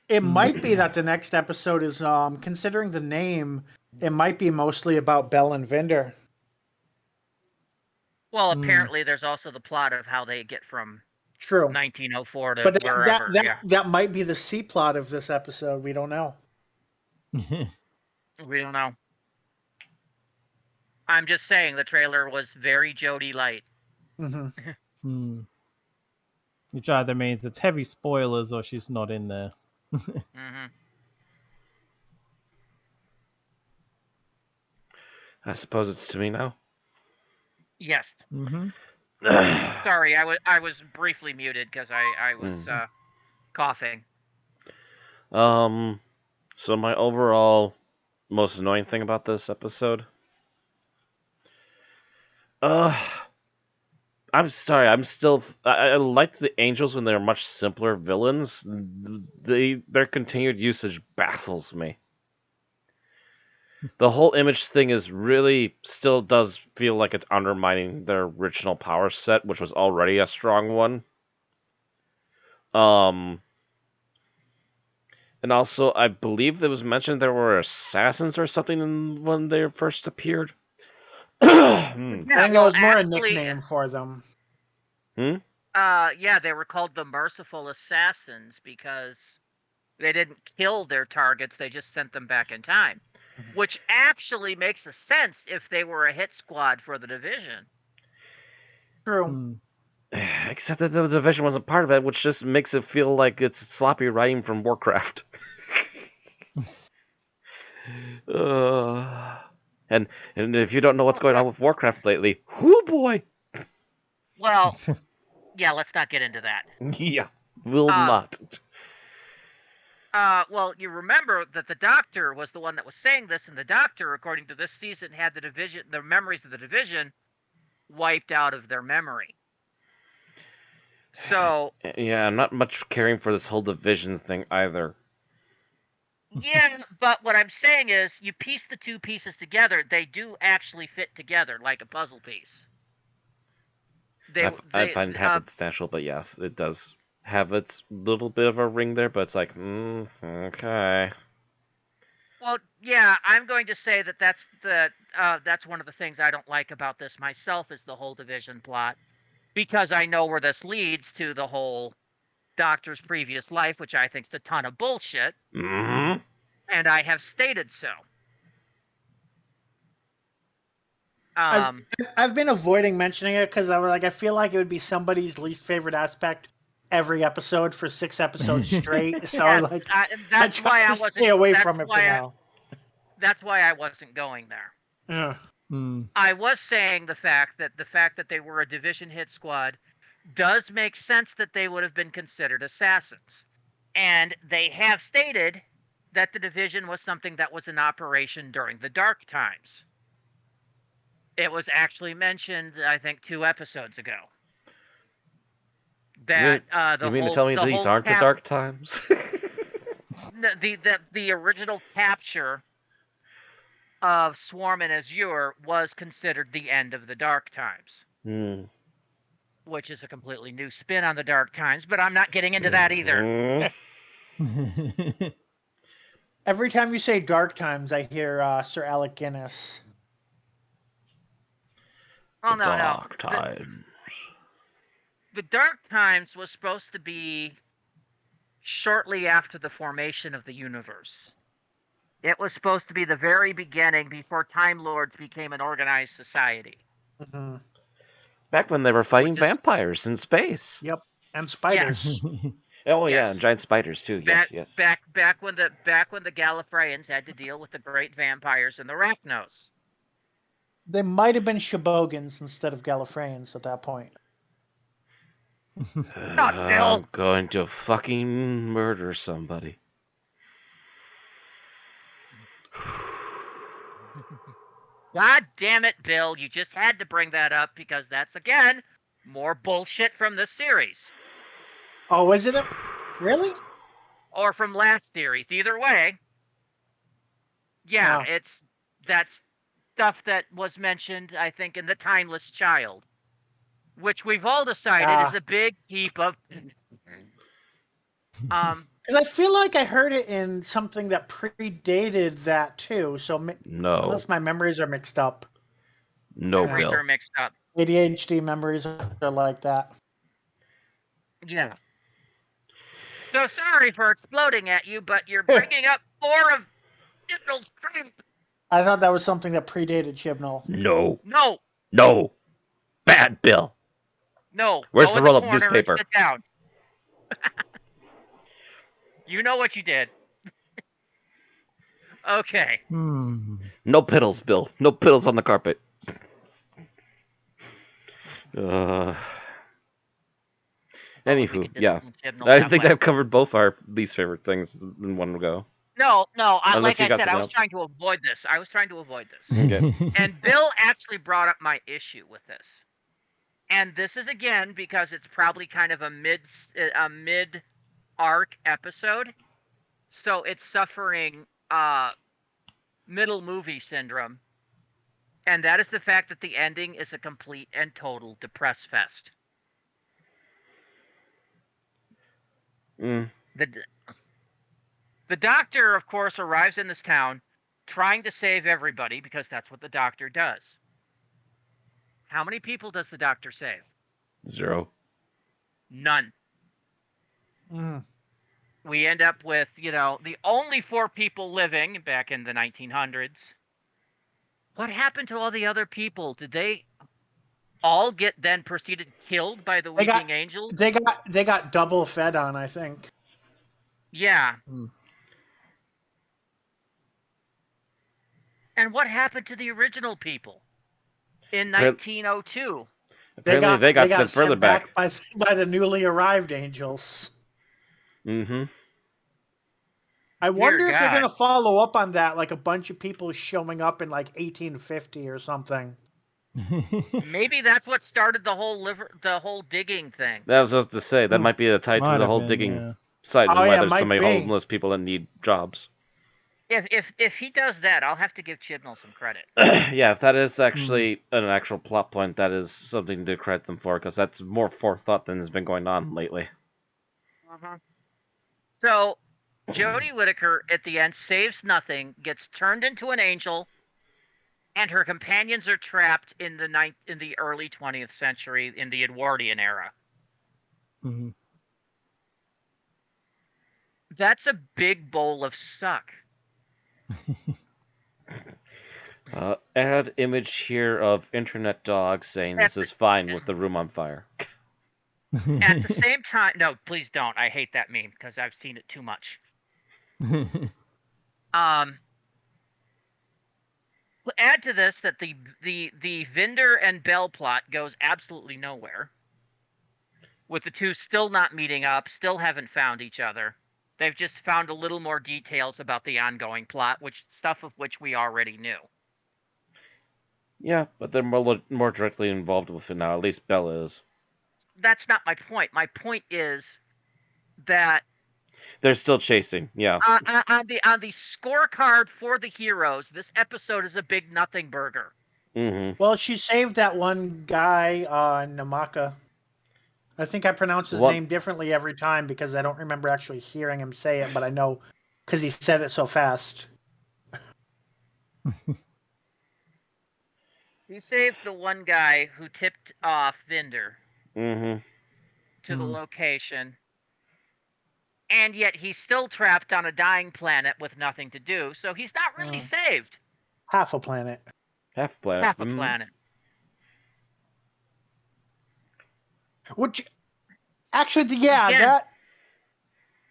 It might be that the next episode is, considering the name, It might be mostly about Bell and Vinder. Well, apparently there's also the plot of how they get from True. 1904 to But wherever. that might be the C plot of this episode. We don't know. We don't know. I'm just saying the trailer was very Jodie light. Mm-hmm. Which either means it's heavy spoilers or she's not in there. Mm-hmm. I suppose it's to me now. Yes. Mm-hmm. Sorry, I was briefly muted because I was coughing. So my overall most annoying thing about this episode. I'm sorry. I liked the Angels when they were much simpler villains. Their continued usage baffles me. The whole image thing is really still does feel like it's undermining their original power set, which was already a strong one. And also, I believe it was mentioned there were assassins or something when they first appeared. I think it was more a nickname for them. Yeah, they were called the Merciful Assassins because they didn't kill their targets; they just sent them back in time, which actually makes a sense if they were a hit squad for the division. True. Except that the division wasn't part of it, which just makes it feel like it's sloppy writing from Warcraft. And if you don't know what's going on with Warcraft lately, whoo boy! Well, yeah, let's not get into that. Yeah, will not. Well, you remember that the Doctor was the one that was saying this, and the Doctor, according to this season, had the memories of the division wiped out of their memory. So yeah, I'm not much caring for this whole division thing either. Yeah, but what I'm saying is, you piece the two pieces together, they do actually fit together like a puzzle piece. I find it happenstatial, but yes, it does have its little bit of a ring there, but it's like, okay. Well, yeah, I'm going to say that that's one of the things I don't like about this myself is the whole division plot, because I know where this leads to the whole Doctor's previous life, which I think is a ton of bullshit, Mm-hmm. and I have stated so. I've been avoiding mentioning it because I feel like it would be somebody's least favorite aspect every episode for 6 episodes straight. So Yes, that's why I wasn't. Stay away from it for now. That's why I wasn't going there. Yeah. I was saying the fact that they were a division hit squad does make sense that they would have been considered assassins, and they have stated that the division was something that was in operation during the dark times. It was actually mentioned, I think, 2 episodes ago. That you mean to tell me these aren't the dark times? the original capture of Swarm and Azure was considered the end of the dark times. Which is a completely new spin on the dark times, but I'm not getting into that either. Every time you say dark times, I hear Sir Alec Guinness. Oh, no. Dark times. The dark times was supposed to be shortly after the formation of the universe. It was supposed to be the very beginning before Time Lords became an organized society. Mm-hmm. Back when they were fighting vampires in space. Yep, and spiders. Yes. Yeah, and giant spiders too. Yes. Back when the Gallifreyans had to deal with the great vampires and the Rachnos. They might have been Shobogans instead of Gallifreyans at that point. Not Bill. I'm going to fucking murder somebody. God damn it, Bill. You just had to bring that up because that's, again, more bullshit from this series. Oh, was it? Really? Or from last series. Either way. Yeah, that's stuff that was mentioned, I think, in The Timeless Child. Which we've all decided is a big heap of... Because I feel like I heard it in something that predated that too. So No. unless my memories are mixed up, No, Memories Bill. are mixed up. ADHD memories are like that. Yeah. So sorry for exploding at you, but you're bringing up more of Chibnall's crap. I thought that was something that predated Chibnall. No. No, No. Bad Bill. no. Where's Go the in roll-up corner and newspaper? sit down. You know what you did. Okay. No piddles, Bill. No piddles on the carpet. Anywho, can yeah. discipline Chibnall I that think way. I've covered both our least favorite things in one go. No. Unless Like you I got said, I something was else. trying to avoid this. Okay. And Bill actually brought up my issue with this. And this is again because it's probably kind of a mid arc episode, so it's suffering middle movie syndrome, and that is the fact that the ending is a complete and total depress fest. Mm. The doctor, of course, arrives in this town trying to save everybody because that's what the doctor does. How many people does the doctor save? 0. None. Mm. We end up with, the only 4 people living back in the 1900s. What happened to all the other people? Did they all get then proceeded killed by the Weeping Angels? They got double fed on, I think. Yeah. And what happened to the original people in 1902? Apparently they got sent further back by the newly arrived angels. Mm-hmm. I wonder Dear if they're God. going to follow up on that, like a bunch of people showing up in like 1850 or something. Maybe that's what started the whole digging thing. That was what I was to say. That might be the tie to the whole digging site. Oh, Why yeah, there's so might many be. homeless people that need jobs. If he does that, I'll have to give Chibnall some credit. Yeah, if that is actually an actual plot point, that is something to credit them for, because that's more forethought than has been going on lately. So, Jodie Whittaker at the end saves nothing, gets turned into an angel, and her companions are trapped in the early 20th century in the Edwardian era. Mhm. That's a big bowl of suck. Add image here of internet dog saying this is fine with the room on fire. At the same time, no, please don't. I hate that meme because I've seen it too much. Add to this that the Vinder and Bell plot goes absolutely nowhere, with the two still not meeting up, still haven't found each other. They've just found a little more details about the ongoing plot, stuff of which we already knew. Yeah, but they're more directly involved with it now. At least Bell is. That's not my point. My point is that they're still chasing. Yeah. On the scorecard for the heroes, this episode is a big nothing burger. Mm-hmm. Well, she saved that one guy, Namaka. I think I pronounce his name differently every time because I don't remember actually hearing him say it, but I know because he said it so fast. He saved the one guy who tipped off Vinder to the location, and yet he's still trapped on a dying planet with nothing to do, so he's not really saved. Half a planet. Half a planet. Half a planet. Which, actually, yeah, Again, that...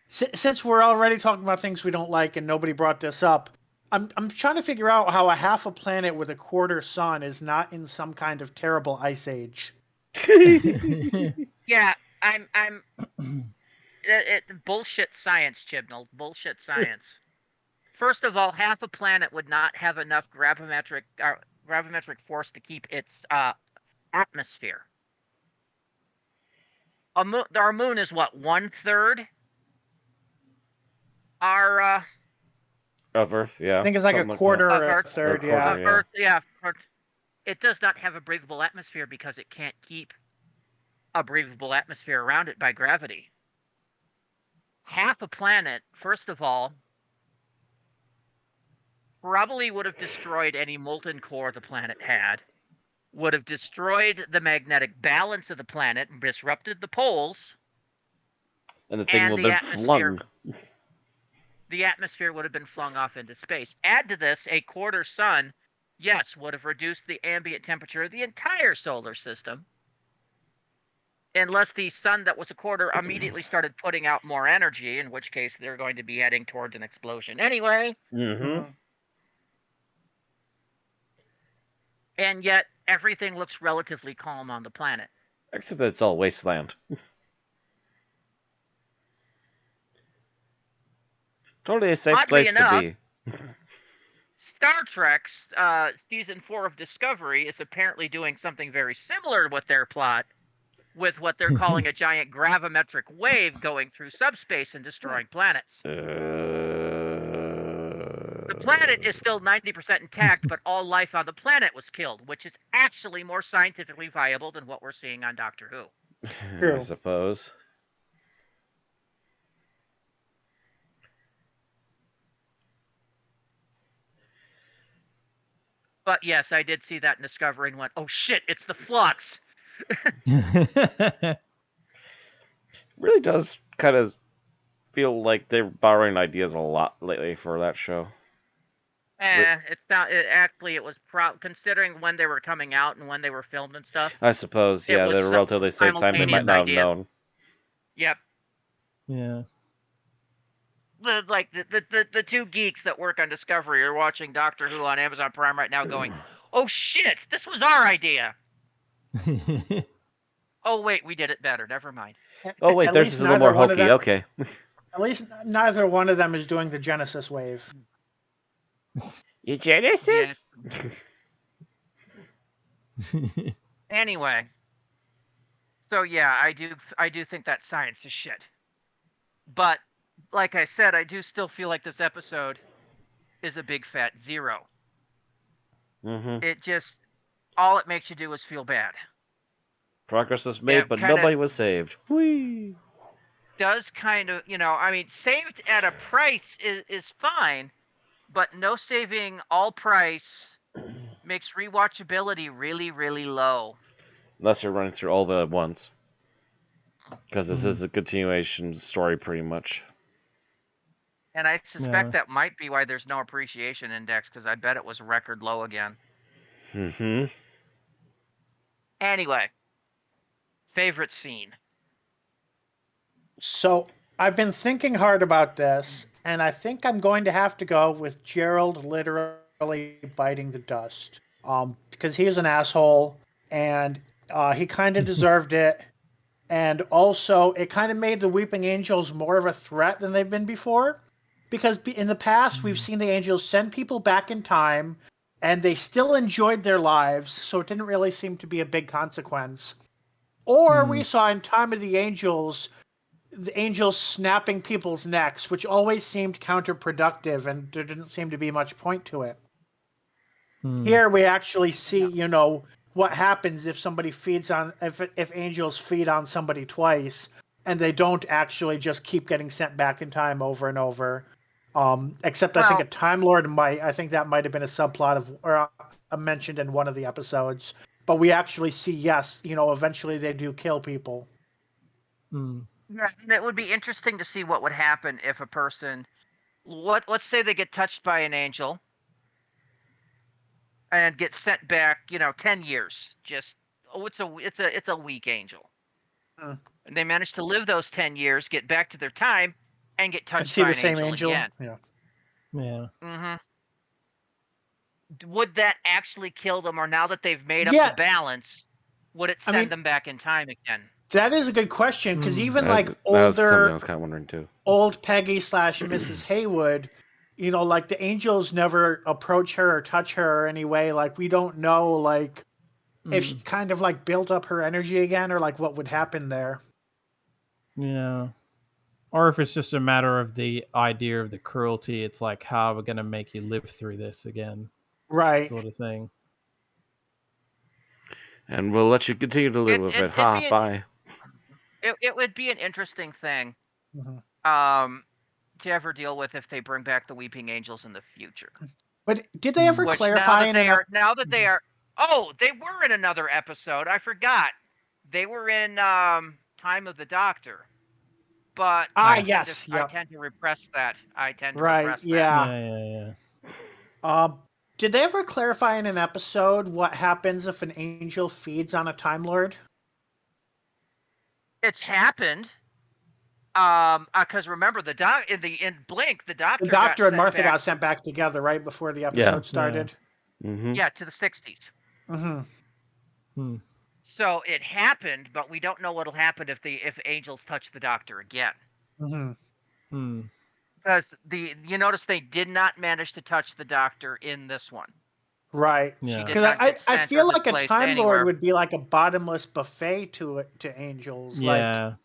Since we're already talking about things we don't like and nobody brought this up, I'm trying to figure out how a half a planet with a quarter sun is not in some kind of terrible ice age. Yeah, I'm bullshit science, Chibnall. Bullshit science. First of all, half a planet would not have enough gravimetric force to keep its atmosphere. Our moon is what, 1/3? Of Earth, yeah. I think it's like something a quarter like or a third, yeah. Earth, yeah. It does not have a breathable atmosphere because it can't keep a breathable atmosphere around it by gravity. half a planet, first of all, probably would have destroyed any molten core the planet had, would have destroyed the magnetic balance of the planet and disrupted the poles, And the thing and will have been flung. the atmosphere would have been flung off into space. Add to this a quarter sun, yes, would have reduced the ambient temperature of the entire solar system. Unless the sun that was a quarter immediately started putting out more energy, in which case they're going to be heading towards an explosion anyway. Mm-hmm. And yet, everything looks relatively calm on the planet. Except that it's all wasteland. Totally a safe Oddly place enough, to be. Star Trek's season 4 of Discovery is apparently doing something very similar with their plot, with what they're calling a giant gravimetric wave going through subspace and destroying planets. The planet is still 90% intact, but all life on the planet was killed, which is actually more scientifically viable than what we're seeing on Doctor Who. I suppose. But yes, I did see that in Discovery and went, oh shit, it's the FLUX! Really does kind of feel like they're borrowing ideas a lot lately for that show. It was considering when they were coming out and when they were filmed and stuff. I suppose, yeah, they're relatively same time. They might not have known. Yep. Yeah. The two geeks that work on Discovery are watching Doctor Who on Amazon Prime right now going, oh shit, this was our idea! Oh wait, we did it better, never mind. Oh wait, theirs is a little more hokey, okay. At least neither one of them is doing the Genesis wave. You Genesis? Yeah. Anyway. So yeah, I do think that science is shit. But like I said, I do still feel like this episode is a big fat zero. Mm-hmm. It just, all it makes you do is feel bad. Progress was made, but nobody was saved. Whee! Does kind of, saved at a price is fine, but no saving all price makes rewatchability really, really low. Unless you're running through all of it at once. Because this is a continuation story, pretty much. And I suspect that might be why there's no appreciation index, because I bet it was record low again. Mm-hmm. Anyway, favorite scene. So I've been thinking hard about this, and I think I'm going to have to go with Gerald literally biting the dust. Because he is an asshole, and he kind of deserved it. And also, it kind of made the Weeping Angels more of a threat than they've been before. Because in the past, we've seen the Angels send people back in time, and they still enjoyed their lives, so it didn't really seem to be a big consequence. Or we saw in Time of the Angels snapping people's necks, which always seemed counterproductive, and there didn't seem to be much point to it. Here we actually see, what happens if somebody if angels feed on somebody twice, and they don't actually just keep getting sent back in time over and over. Except I think a Time Lord I think that might have been a subplot or mentioned in one of the episodes. But we actually see, yes, eventually they do kill people. Yes, it would be interesting to see what would happen if a person, let's say they get touched by an angel and get sent back, 10 years. Just, it's a weak angel. And they manage to live those 10 years, get back to their time, and get touched by an angel again. Yeah. Mm-hmm. Would that actually kill them, or now that they've made up the balance, would it send them back in time again? That is a good question, because even that was something I was kind of wondering too. Old Peggy / Mrs. Haywood, like the angels never approach her or touch her or any way. Like, we don't know, if she kind of built up her energy again, or what would happen there. Yeah. Or if it's just a matter of the idea of the cruelty, it's like, how we're going to make you live through this again. Right. Sort of thing. And we'll let you continue to live with it. Bye. It would be an interesting thing. to ever deal with if they bring back the Weeping Angels in the future. But did they ever Which clarify now that they are oh, they were in another episode. I forgot. They were in Time of the Doctor. But I tend to repress that. Right, yeah. Yeah. Did they ever clarify in an episode what happens if an angel feeds on a Time Lord? It's happened. Because remember in Blink, the Doctor. The Doctor and Martha got sent back together right before the episode started. Yeah, to the 60s. So it happened, but we don't know what'll happen if angels touch the Doctor again. Because you notice they did not manage to touch the Doctor in this one. Right. Yeah. Because I feel like a Time Lord would be like a bottomless buffet to angels. Yeah. Like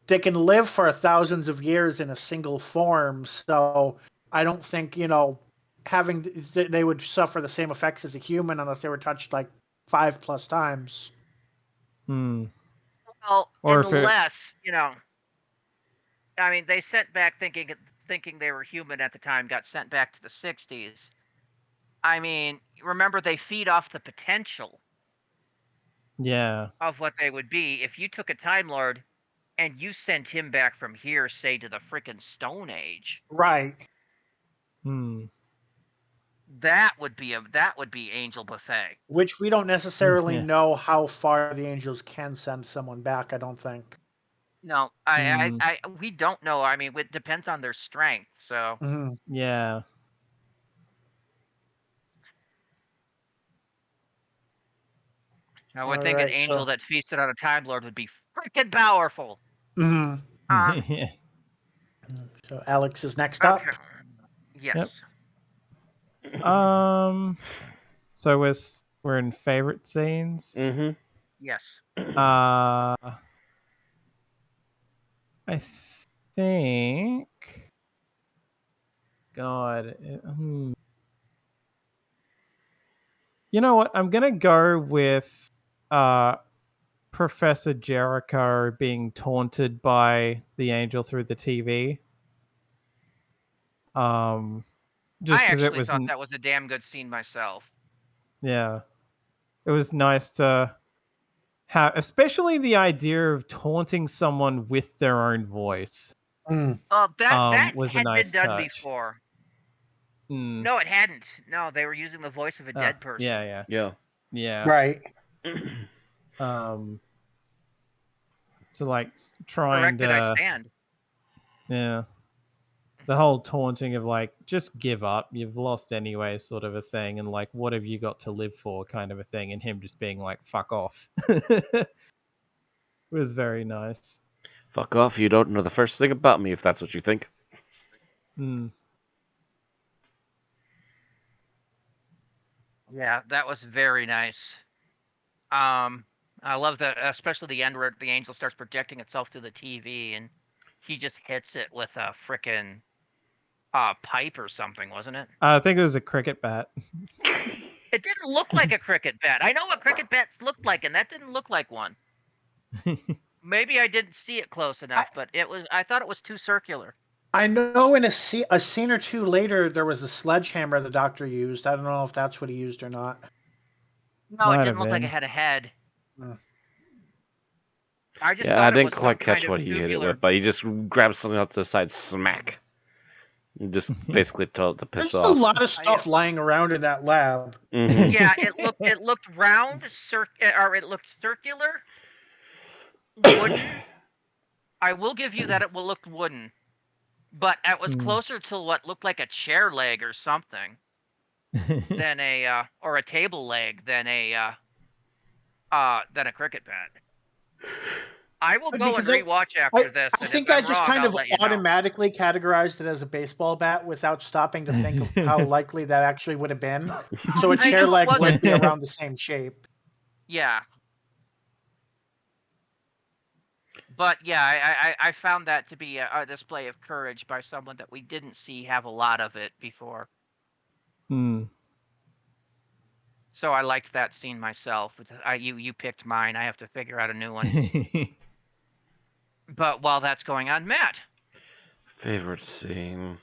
they can live for thousands of years in a single form, so I don't think, they would suffer the same effects as a human unless they were touched like 5+ times. Well, or unless, I mean, they sent back thinking they were human at the time, got sent back to the 60s. I mean, remember they feed off the potential of what they would be. If you took a Time Lord and you sent him back from here, say, to the frickin' Stone Age. Right. That would be Angel Buffet. Which we don't necessarily know how far the angels can send someone back, I don't think. No, we don't know. I mean, it depends on their strength, so. Yeah. I would think an angel that feasted on a Time Lord would be freaking powerful. So Alex is next up. Yes. So we're in favorite scenes. Yes. I think. God. You know what? I'm gonna go with Professor Jericho being taunted by the angel through the TV. Just because it was. I actually thought that was a damn good scene myself. Yeah, it was nice to have, especially the idea of taunting someone with their own voice. That was had a nice been done touch. before. No, it hadn't. No, they were using the voice of a dead person. Yeah. Right. So like trying Corrected, I stand. Yeah. The whole taunting of like, just give up, you've lost anyway, sort of a thing, and like, what have you got to live for, kind of a thing, and him just being like, fuck off. Was very nice. Fuck off, you don't know the first thing about me if that's what you think. Yeah, that was very nice. I love that, especially the end where the angel starts projecting itself through the TV and he just hits it with a frickin' pipe or something, wasn't it? I think it was a cricket bat. It didn't look like a cricket bat. I know what cricket bats looked like, and that didn't look like one. Maybe I didn't see it close enough, but I thought it was too circular. I know in a scene or two later, there was a sledgehammer the Doctor used. I don't know if that's what he used or not. No, it didn't look like it had a head. I just thought I didn't it was quite catch what he hit it with, but he just grabbed something off to the side, smack. And just basically told it to piss off. There's a lot of stuff lying around in that lab. Yeah, it looked round, or it looked circular, wooden. I will give you that it looked wooden, but it was closer to what looked like a chair leg or something than or a table leg than a cricket bat. I will go and rewatch after this. I think I just kind of automatically categorized it as a baseball bat without stopping to think of how likely that actually would have been. So a chair leg would be around the same shape. Yeah. But yeah, I found that to be a display of courage by someone that we didn't see have a lot of it before. So I liked that scene myself. You picked mine. I have to figure out a new one. But while that's going on, Matt. Favorite scene?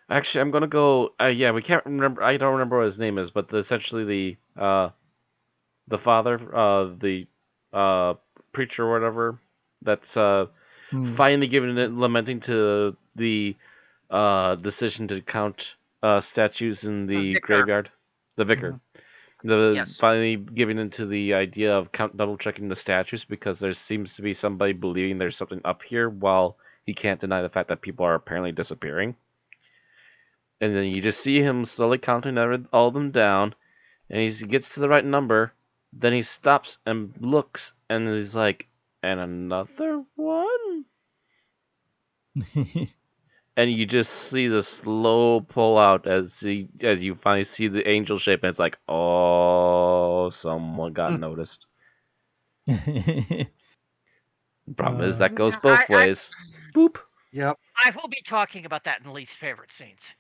Actually, I'm gonna go. Yeah, we can't remember. I don't remember what his name is, but essentially the father, the uh preacher or whatever, that's finally giving it, lamenting to the decision to count statues in the Vicar. graveyard. The vicar. The Yes. finally giving into the idea of double checking the statues because there seems to be somebody believing there's something up here while he can't deny the fact that people are apparently disappearing. And then you just see him slowly counting all of them down, and he gets to the right number. Then he stops and looks, and he's like, "And another one." And you just see the slow pull out as you finally see the angel shape, and it's like, "Oh, someone got noticed." Problem is that goes both ways. Boop. Yep. I will be talking about that in least favorite scenes.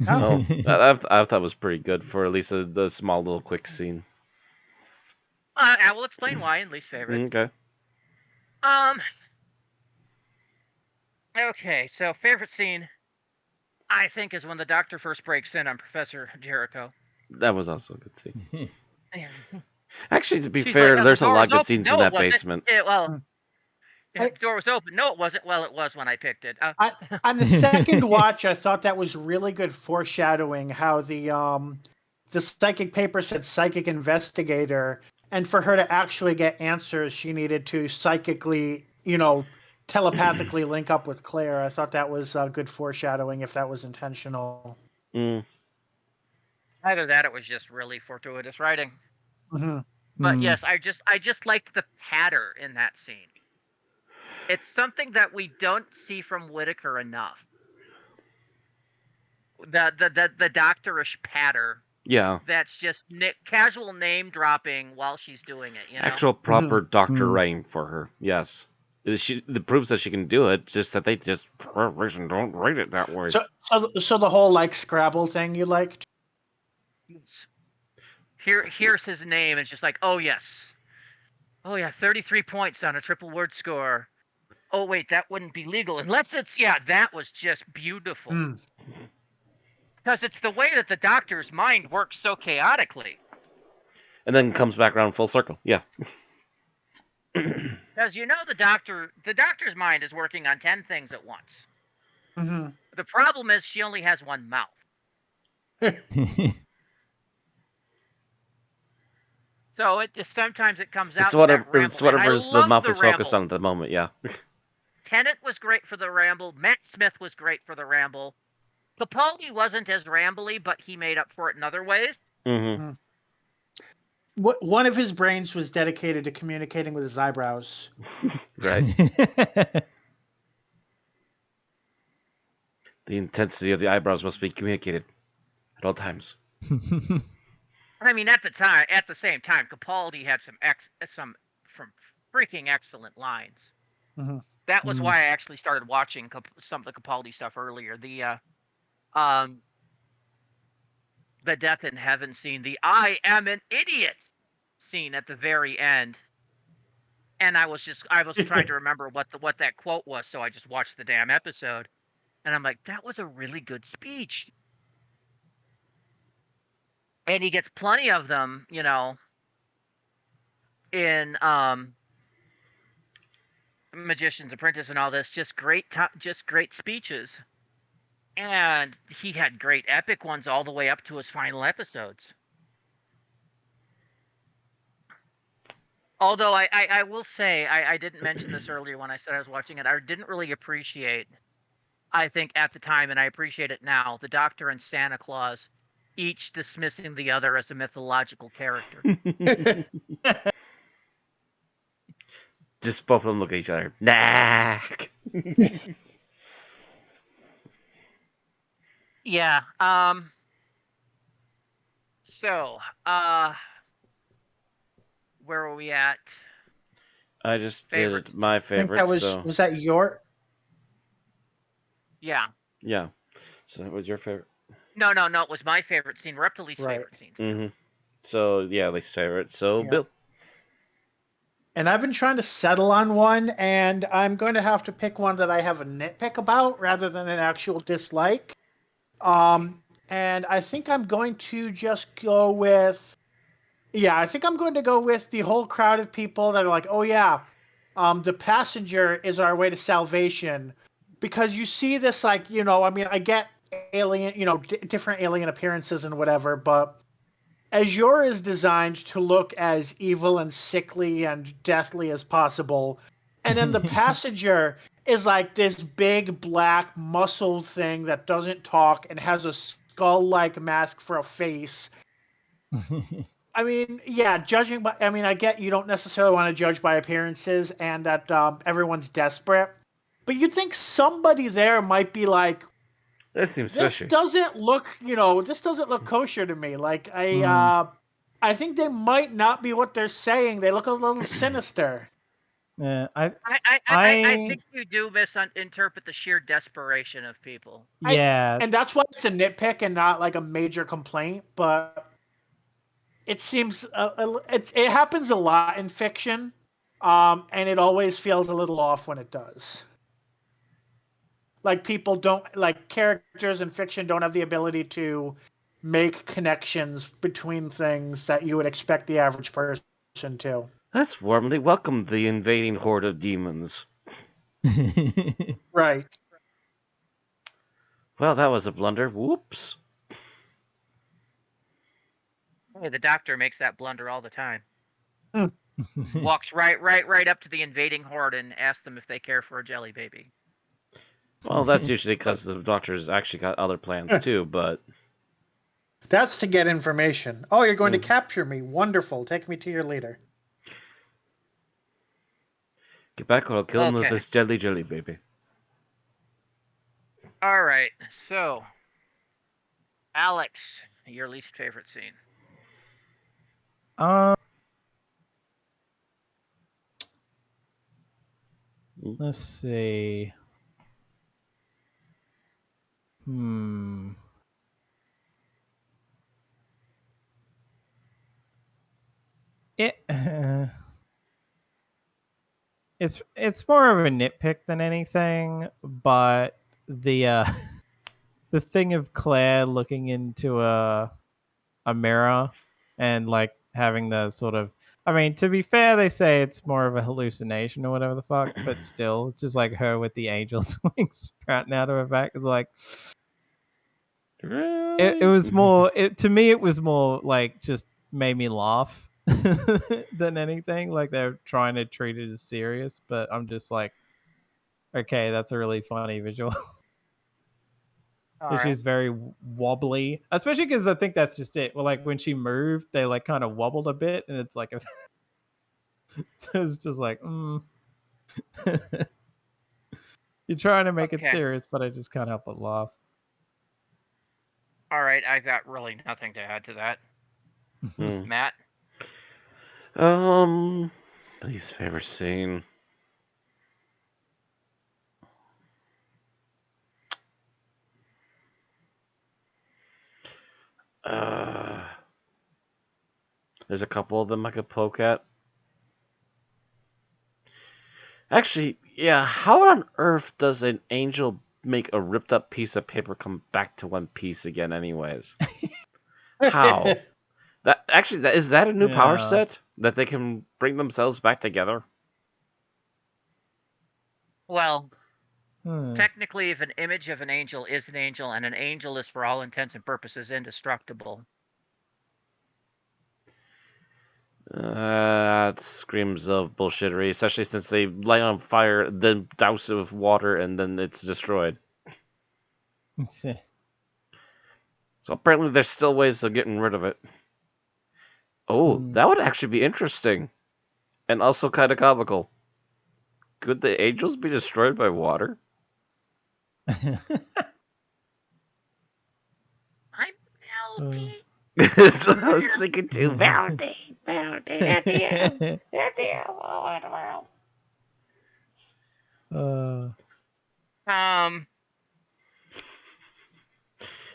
Oh, I thought it was pretty good for at least the small little quick scene. I will explain why in least favorite. Okay. Okay, so favorite scene, I think, is when the Doctor first breaks in on Professor Jericho. That was also a good scene. Yeah. Actually, to be She's fair, like, "Oh, there's the a door lot was of good open." scenes No, in it that wasn't. basement. The door was open. No, it wasn't. Well, it was when I picked it. On the second watch, I thought that was really good foreshadowing. How the psychic paper said psychic investigator, and for her to actually get answers, she needed to psychically, telepathically link up with Claire. I thought that was good foreshadowing, if that was intentional. Mm. Either that, it was just really fortuitous writing. Mm-hmm. But yes, I just liked the patter in that scene. It's something that we don't see from Whittaker enough. The doctorish patter. Yeah. That's just casual name dropping while she's doing it. Actual proper doctor writing for her. Yes. It proves that she can do it. Just that they just for whatever reason don't write it that way. So the whole Scrabble thing you liked? Here's his name. It's just like, oh yes, 33 points on a triple word score. Oh wait, that wouldn't be legal unless it's that was just beautiful. Because it's the way that the Doctor's mind works so chaotically. And then comes back around full circle. Yeah. Because the Doctor's mind is working on 10 things at once. Mm-hmm. The problem is she only has one mouth. So sometimes it comes out. It's whatever the mouth is focused on at the moment. Yeah. Tennant was great for the ramble. Matt Smith was great for the ramble. Capaldi wasn't as rambly, but he made up for it in other ways. Mm-hmm. One of his brains was dedicated to communicating with his eyebrows. Right. The intensity of the eyebrows must be communicated at all times. I mean, at the same time, Capaldi had some freaking excellent lines. Mm-hmm. That was why I actually started watching some of the Capaldi stuff earlier. The Death in Heaven scene, the "I am an idiot" scene at the very end, and I was trying to remember what that quote was, so I just watched the damn episode, and I'm like, that was a really good speech. And he gets plenty of them, in Magician's Apprentice and all this, just great speeches. And he had great epic ones all the way up to his final episodes. Although I will say, I didn't mention this earlier when I said I was watching it, I didn't really appreciate, I think at the time, and I appreciate it now, the Doctor and Santa Claus each dismissing the other as a mythological character. Just both of them look at each other. Nah. Yeah. So, where are we at? I just Favorites. did my favorite. I think was that your? Yeah. Yeah. So that was your favorite. No, it was my favorite scene. We're up to least favorite scenes. Mm-hmm. So yeah, least favorite. So Yeah. Bill. And I've been trying to settle on one, and I'm going to have to pick one that I have a nitpick about rather than an actual dislike. And I think I'm going to just go with, yeah, I think I'm going to go with the whole crowd of people that are like, oh yeah, the passenger is our way to salvation. Because you see this, like, I mean, I get alien, different alien appearances and whatever, but Azure is designed to look as evil and sickly and deathly as possible. And then the passenger is like this big black muscle thing that doesn't talk and has a skull-like mask for a face. I mean, yeah, judging by, I mean, I get you don't necessarily want to judge by appearances and that everyone's desperate, but you'd think somebody there might be like, That seems this fishy. doesn't look, this doesn't look kosher to me. Like, I think they might not be what they're saying. They look a little sinister. Yeah, I think you do misinterpret the sheer desperation of people. yeah. And that's why it's a nitpick and not like a major complaint, but it seems it happens a lot in fiction, and it always feels a little off when it does. Like people don't like characters in fiction don't have the ability to make connections between things that you would expect the average person to. Let's warmly welcome the invading horde of demons. Right. Well, that was a blunder. Whoops. Hey, the Doctor makes that blunder all the time. Hmm. Walks right up to the invading horde and asks them if they care for a jelly baby. Well, that's usually because the Doctor's actually got other plans too, but... That's to get information. Oh, you're going to capture me. Wonderful. Take me to your leader. Get back or I'll kill him with this jelly baby. Alright, so... Alex, your least favorite scene. Let's see. It it's more of a nitpick than anything, but the the thing of Claire looking into a mirror and like having the sort of, I mean, to be fair, they say it's more of a hallucination or whatever the fuck, but still, just like her with the angel's wings sprouting out of her back is like, it was more, to me, it was more like just made me laugh than anything. Like they're trying to treat it as serious, but I'm just like, okay, that's a really funny visual. She's very wobbly, especially because I think that's just it. Well, like when she moved, they like kind of wobbled a bit, and it's like it's just like, you're trying to make it serious, but I just can't help but laugh. All right, I've got really nothing to add to that. Matt? Least favorite scene. There's a couple of them I could poke at. Actually, yeah, how on earth does an angel make a ripped up piece of paper come back to one piece again anyways? How? Is that a new power set? That they can bring themselves back together? Well, technically, if an image of an angel is an angel, and an angel is for all intents and purposes indestructible. That screams of bullshittery, especially since they light on fire, then douse it with water, and then it's destroyed. So apparently there's still ways of getting rid of it. Oh, that would actually be interesting. And also kind of comical. Could the angels be destroyed by water? I'm melting. That's what I was thinking too. Melting at the end. At the end.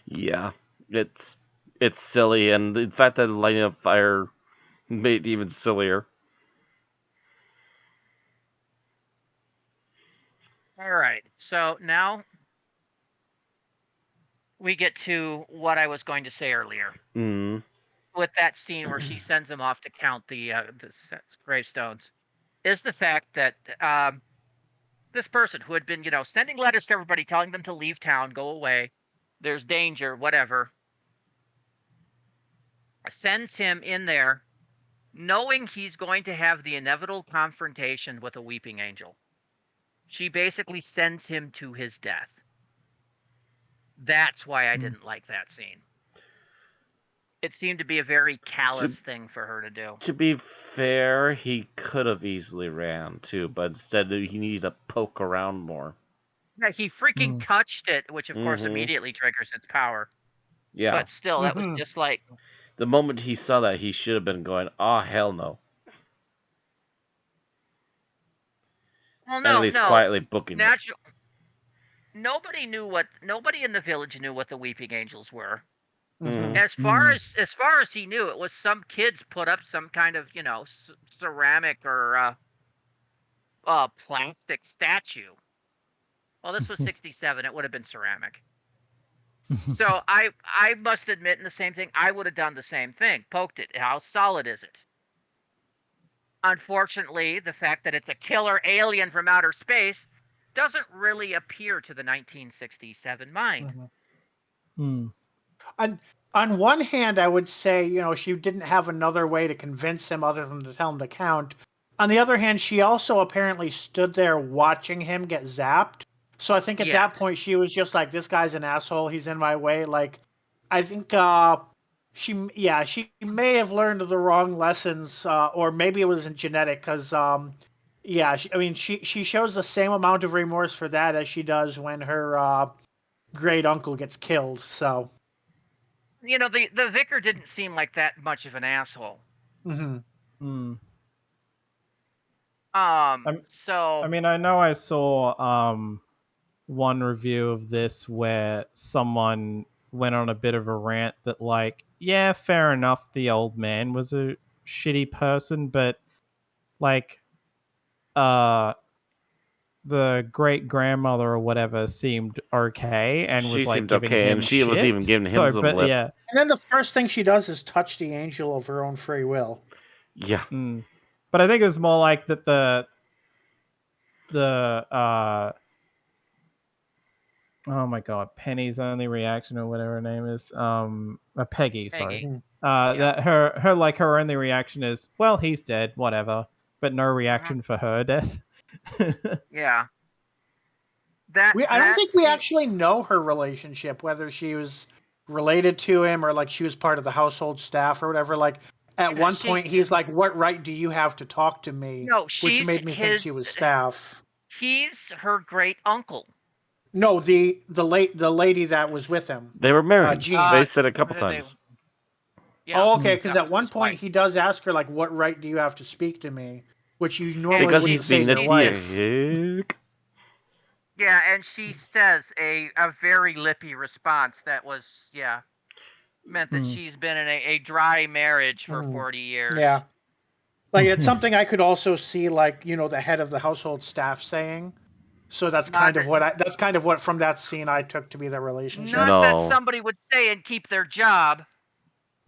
Yeah, it's silly, and the fact that lighting a fire made it even sillier. All right. So now we get to what I was going to say earlier Mm. with that scene where she sends him off to count the gravestones. Is the fact that this person who had been, sending letters to everybody telling them to leave town, go away, there's danger, whatever, sends him in there knowing he's going to have the inevitable confrontation with a weeping angel. She basically sends him to his death. That's why I didn't like that scene. It seemed to be a very callous thing for her to do. To be fair, he could have easily ran too, but instead he needed to poke around more. Yeah, he freaking touched it, which of course immediately triggers its power. Yeah. But still, that was just like... The moment he saw that, he should have been going, "Oh, hell no." Well, And then he's quietly booking it. Nobody in the village knew what the weeping angels were. Mhm. As far as he knew, it was some kids put up some kind of, ceramic or plastic statue. Well, this was 67. It would have been ceramic. So I must admit, in the same thing, I would have done the same thing. Poked it. How solid is it? Unfortunately, the fact that it's a killer alien from outer space doesn't really appear to the 1967 mind. On one hand, I would say, she didn't have another way to convince him other than to tell him to count. On the other hand, she also apparently stood there watching him get zapped. So I think at that point, she was just like, this guy's an asshole. He's in my way. Like, I think she may have learned the wrong lessons, or maybe it wasn't genetic because, she shows the same amount of remorse for that as she does when her great uncle gets killed. So. The vicar didn't seem like that much of an asshole. So I mean, I know I saw one review of this where someone went on a bit of a rant that, like, yeah, fair enough, the old man was a shitty person, but like the great grandmother or whatever seemed okay and She was like seemed giving okay, him and she shit. was even giving him some lip. Yeah. And then the first thing she does is touch the angel of her own free will. Yeah. But I think it was more like that oh my god, Penny's only reaction or whatever her name is, Peggy, sorry. That her only reaction is, well, he's dead, whatever, but no reaction for her death. Yeah. I don't think we actually know her relationship, whether she was related to him or like she was part of the household staff or whatever. Like at one point, he's like, "What right do you have to talk to me?" No, which made me think she was staff. He's her great uncle. No, the lady that was with him. They were married. Jean. They said a couple times. Yeah. Oh, okay. Because at one point he does ask her like, "What right do you have to speak to me?" Which you normally because wouldn't he's say being to your wife. dick. Yeah, and she says a very lippy response that was meant that she's been in a dry marriage for 40 years. Yeah. Like it's something I could also see, like, the head of the household staff saying. So that's kind of what from that scene I took to be their relationship. Not that somebody would say and keep their job.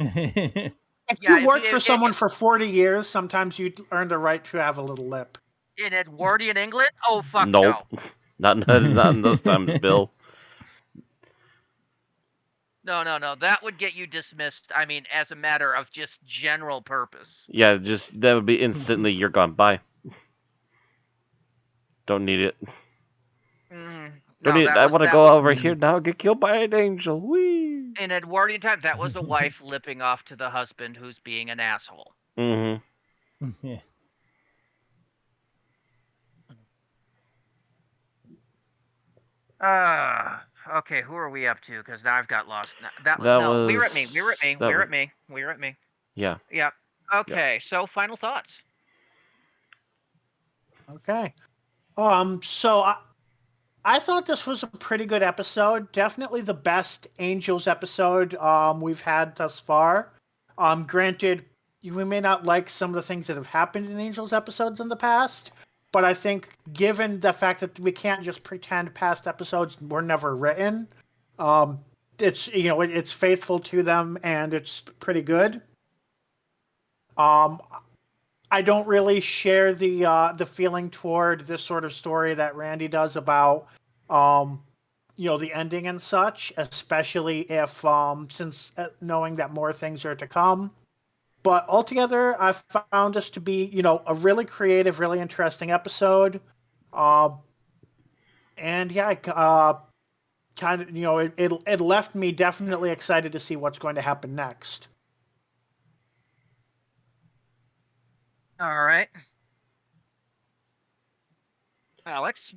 If you worked for someone for 40 years, sometimes you earn the right to have a little lip. In Edwardian England? Oh, fuck nope. no. Not in those times, Bill. No. That would get you dismissed, I mean, as a matter of just general purpose. Yeah, that would be instantly, you're gone. Bye. Don't need it. Don't need it. I want to go over here now, get killed by an angel. Whee! In Edwardian time, that was a wife lipping off to the husband who's being an asshole. Yeah. Okay, who are we up to? Because now I've got lost. We were at me. Yeah. Yep. Okay, so final thoughts. Okay. So I thought this was a pretty good episode. Definitely the best Angels episode we've had thus far. Granted, we may not like some of the things that have happened in Angels episodes in the past, but I think given the fact that we can't just pretend past episodes were never written, it's it's faithful to them and it's pretty good. I don't really share the feeling toward this sort of story that Randy does about the ending and such, especially if since knowing that more things are to come. But altogether, I found this to be a really creative, really interesting episode. Uh, and yeah, kind of it left me definitely excited to see what's going to happen next. All right. Alex?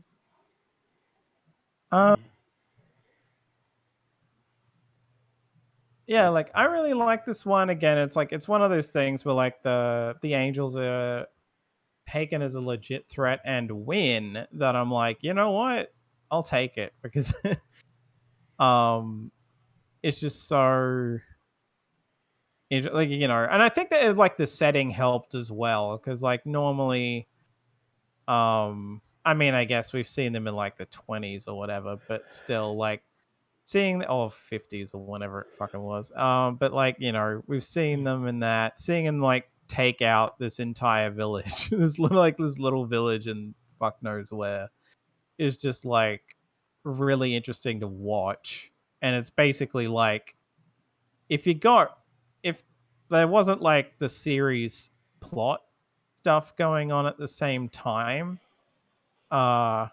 Um, yeah, like I really like this one. Again, it's like it's one of those things where like the angels are taken as a legit threat and win, that I'm like, you know what? I'll take it, because um it's just so like, and I think that like the setting helped as well, because like normally I mean, I guess we've seen them in like the 20s or whatever, but still, like seeing the 50s or whatever it fucking was. But like, we've seen them in that, seeing them like take out this entire village, this little village and fuck knows where, is just like really interesting to watch. And it's basically like, if you got if there wasn't like the series plot stuff going on at the same time, uh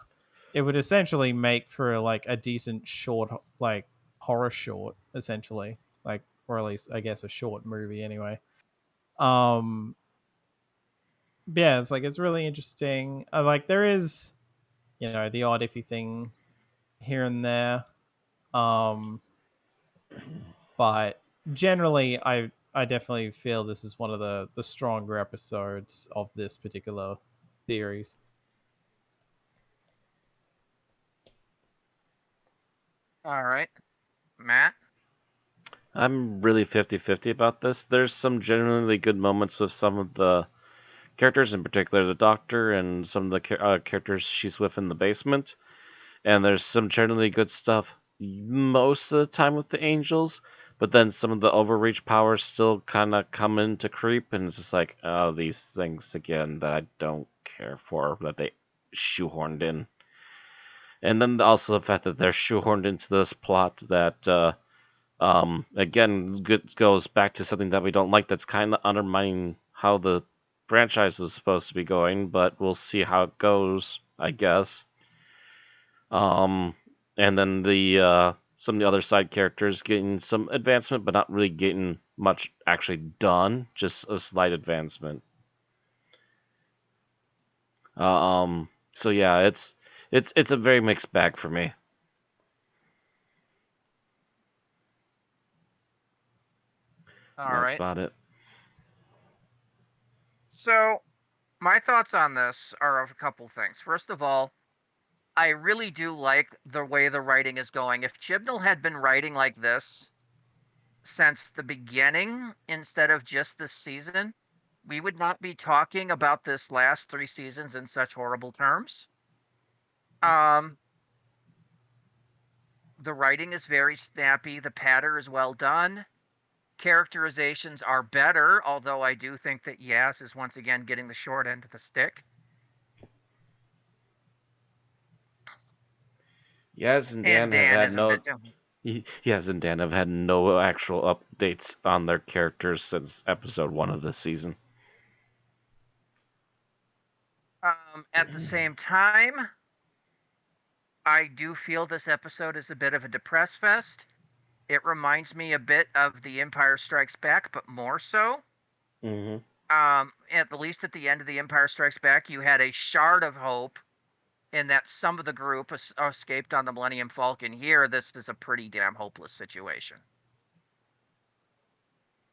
it would essentially make for like a decent short, like horror short, essentially, like, or at least I guess a short movie anyway. um yeah, it's like it's really interesting. Like there is the odd iffy thing here and there, um but generally I definitely feel this is one of the stronger episodes of this particular series. All right. Matt? I'm really 50-50 about this. There's some genuinely good moments with some of the characters, in particular the Doctor and some of the characters she's with in the basement. And there's some generally good stuff most of the time with the Angels, but then some of the overreach powers still kind of come into creep, and it's just like, oh, these things again that I don't care for, that they shoehorned in. And then also the fact that they're shoehorned into this plot that again, goes back to something that we don't like, that's kind of undermining how the franchise was supposed to be going, but we'll see how it goes, I guess. And then the some of the other side characters getting some advancement, but not really getting much actually done, just a slight advancement. So yeah, it's a very mixed bag for me. All That's right. about it. So, my thoughts on this are of a couple things. First of all, I really do like the way the writing is going. If Chibnall had been writing like this since the beginning instead of just this season, we would not be talking about this last 3 seasons in such horrible terms. Um, the writing is very snappy. The patter is well done. Characterizations are better, although I do think that Yas is once again getting the short end of the stick. Yaz and And Dan have Dan had is a no bit too. Yaz and Dan have had no actual updates on their characters since episode 1 of this season. At the same time, I do feel this episode is a bit of a depress fest. It reminds me a bit of The Empire Strikes Back, but more so. Mm-hmm. At the least at the end of The Empire Strikes Back, you had a shard of hope in that some of the group escaped on the Millennium Falcon. Here, this is a pretty damn hopeless situation.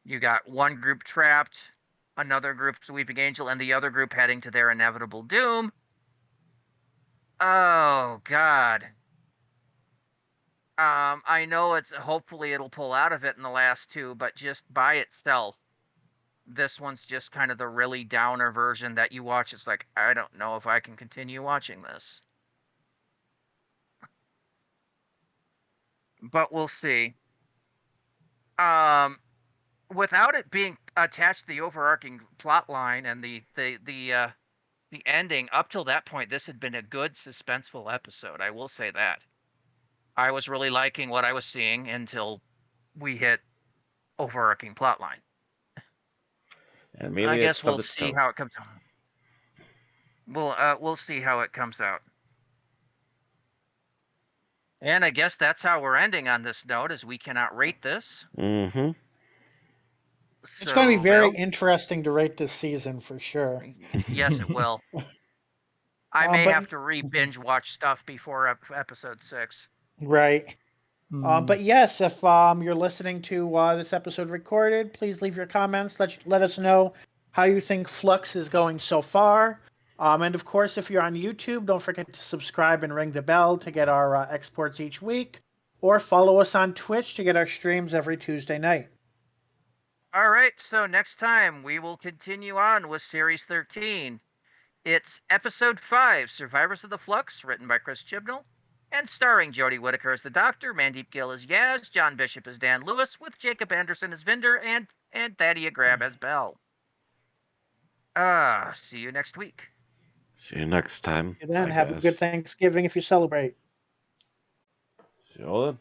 You got one group trapped, another group sweeping Angel, and the other group heading to their inevitable doom. Oh, God. I know hopefully it'll pull out of it in the last two, but just by itself, This one's just kind of the really downer version that you watch. It's like, I don't know if I can continue watching this. But we'll see. Without it being attached to the overarching plot line and the ending, up till that point, this had been a good suspenseful episode. I will say that. I was really liking what I was seeing until we hit overarching plot line. And I maybe it's guess we'll stubbed its see toe. how it comes out. We'll see how it comes out. And I guess that's how we're ending on this note, as we cannot rate this. Mm-hmm. It's going to be So, very Bill, interesting to rate this season for sure. yes, it will. I may But have to re-binge watch stuff before episode 6. right. Mm. But yes, if you're listening to this episode recorded, please leave your comments. Let us know how you think Flux is going so far. And of course, if you're on YouTube, don't forget to subscribe and ring the bell to get our exports each week. Or follow us on Twitch to get our streams every Tuesday night. All right, so next time we will continue on with Series 13. It's Episode 5, Survivors of the Flux, written by Chris Chibnall, and starring Jodie Whittaker as the Doctor, Mandeep Gill as Yaz, John Bishop as Dan Lewis, with Jacob Anderson as Vinder, and Thaddeus Grab as Bell. See you next week. See you next time. And then I have a guess. good Thanksgiving if you celebrate. See you all then.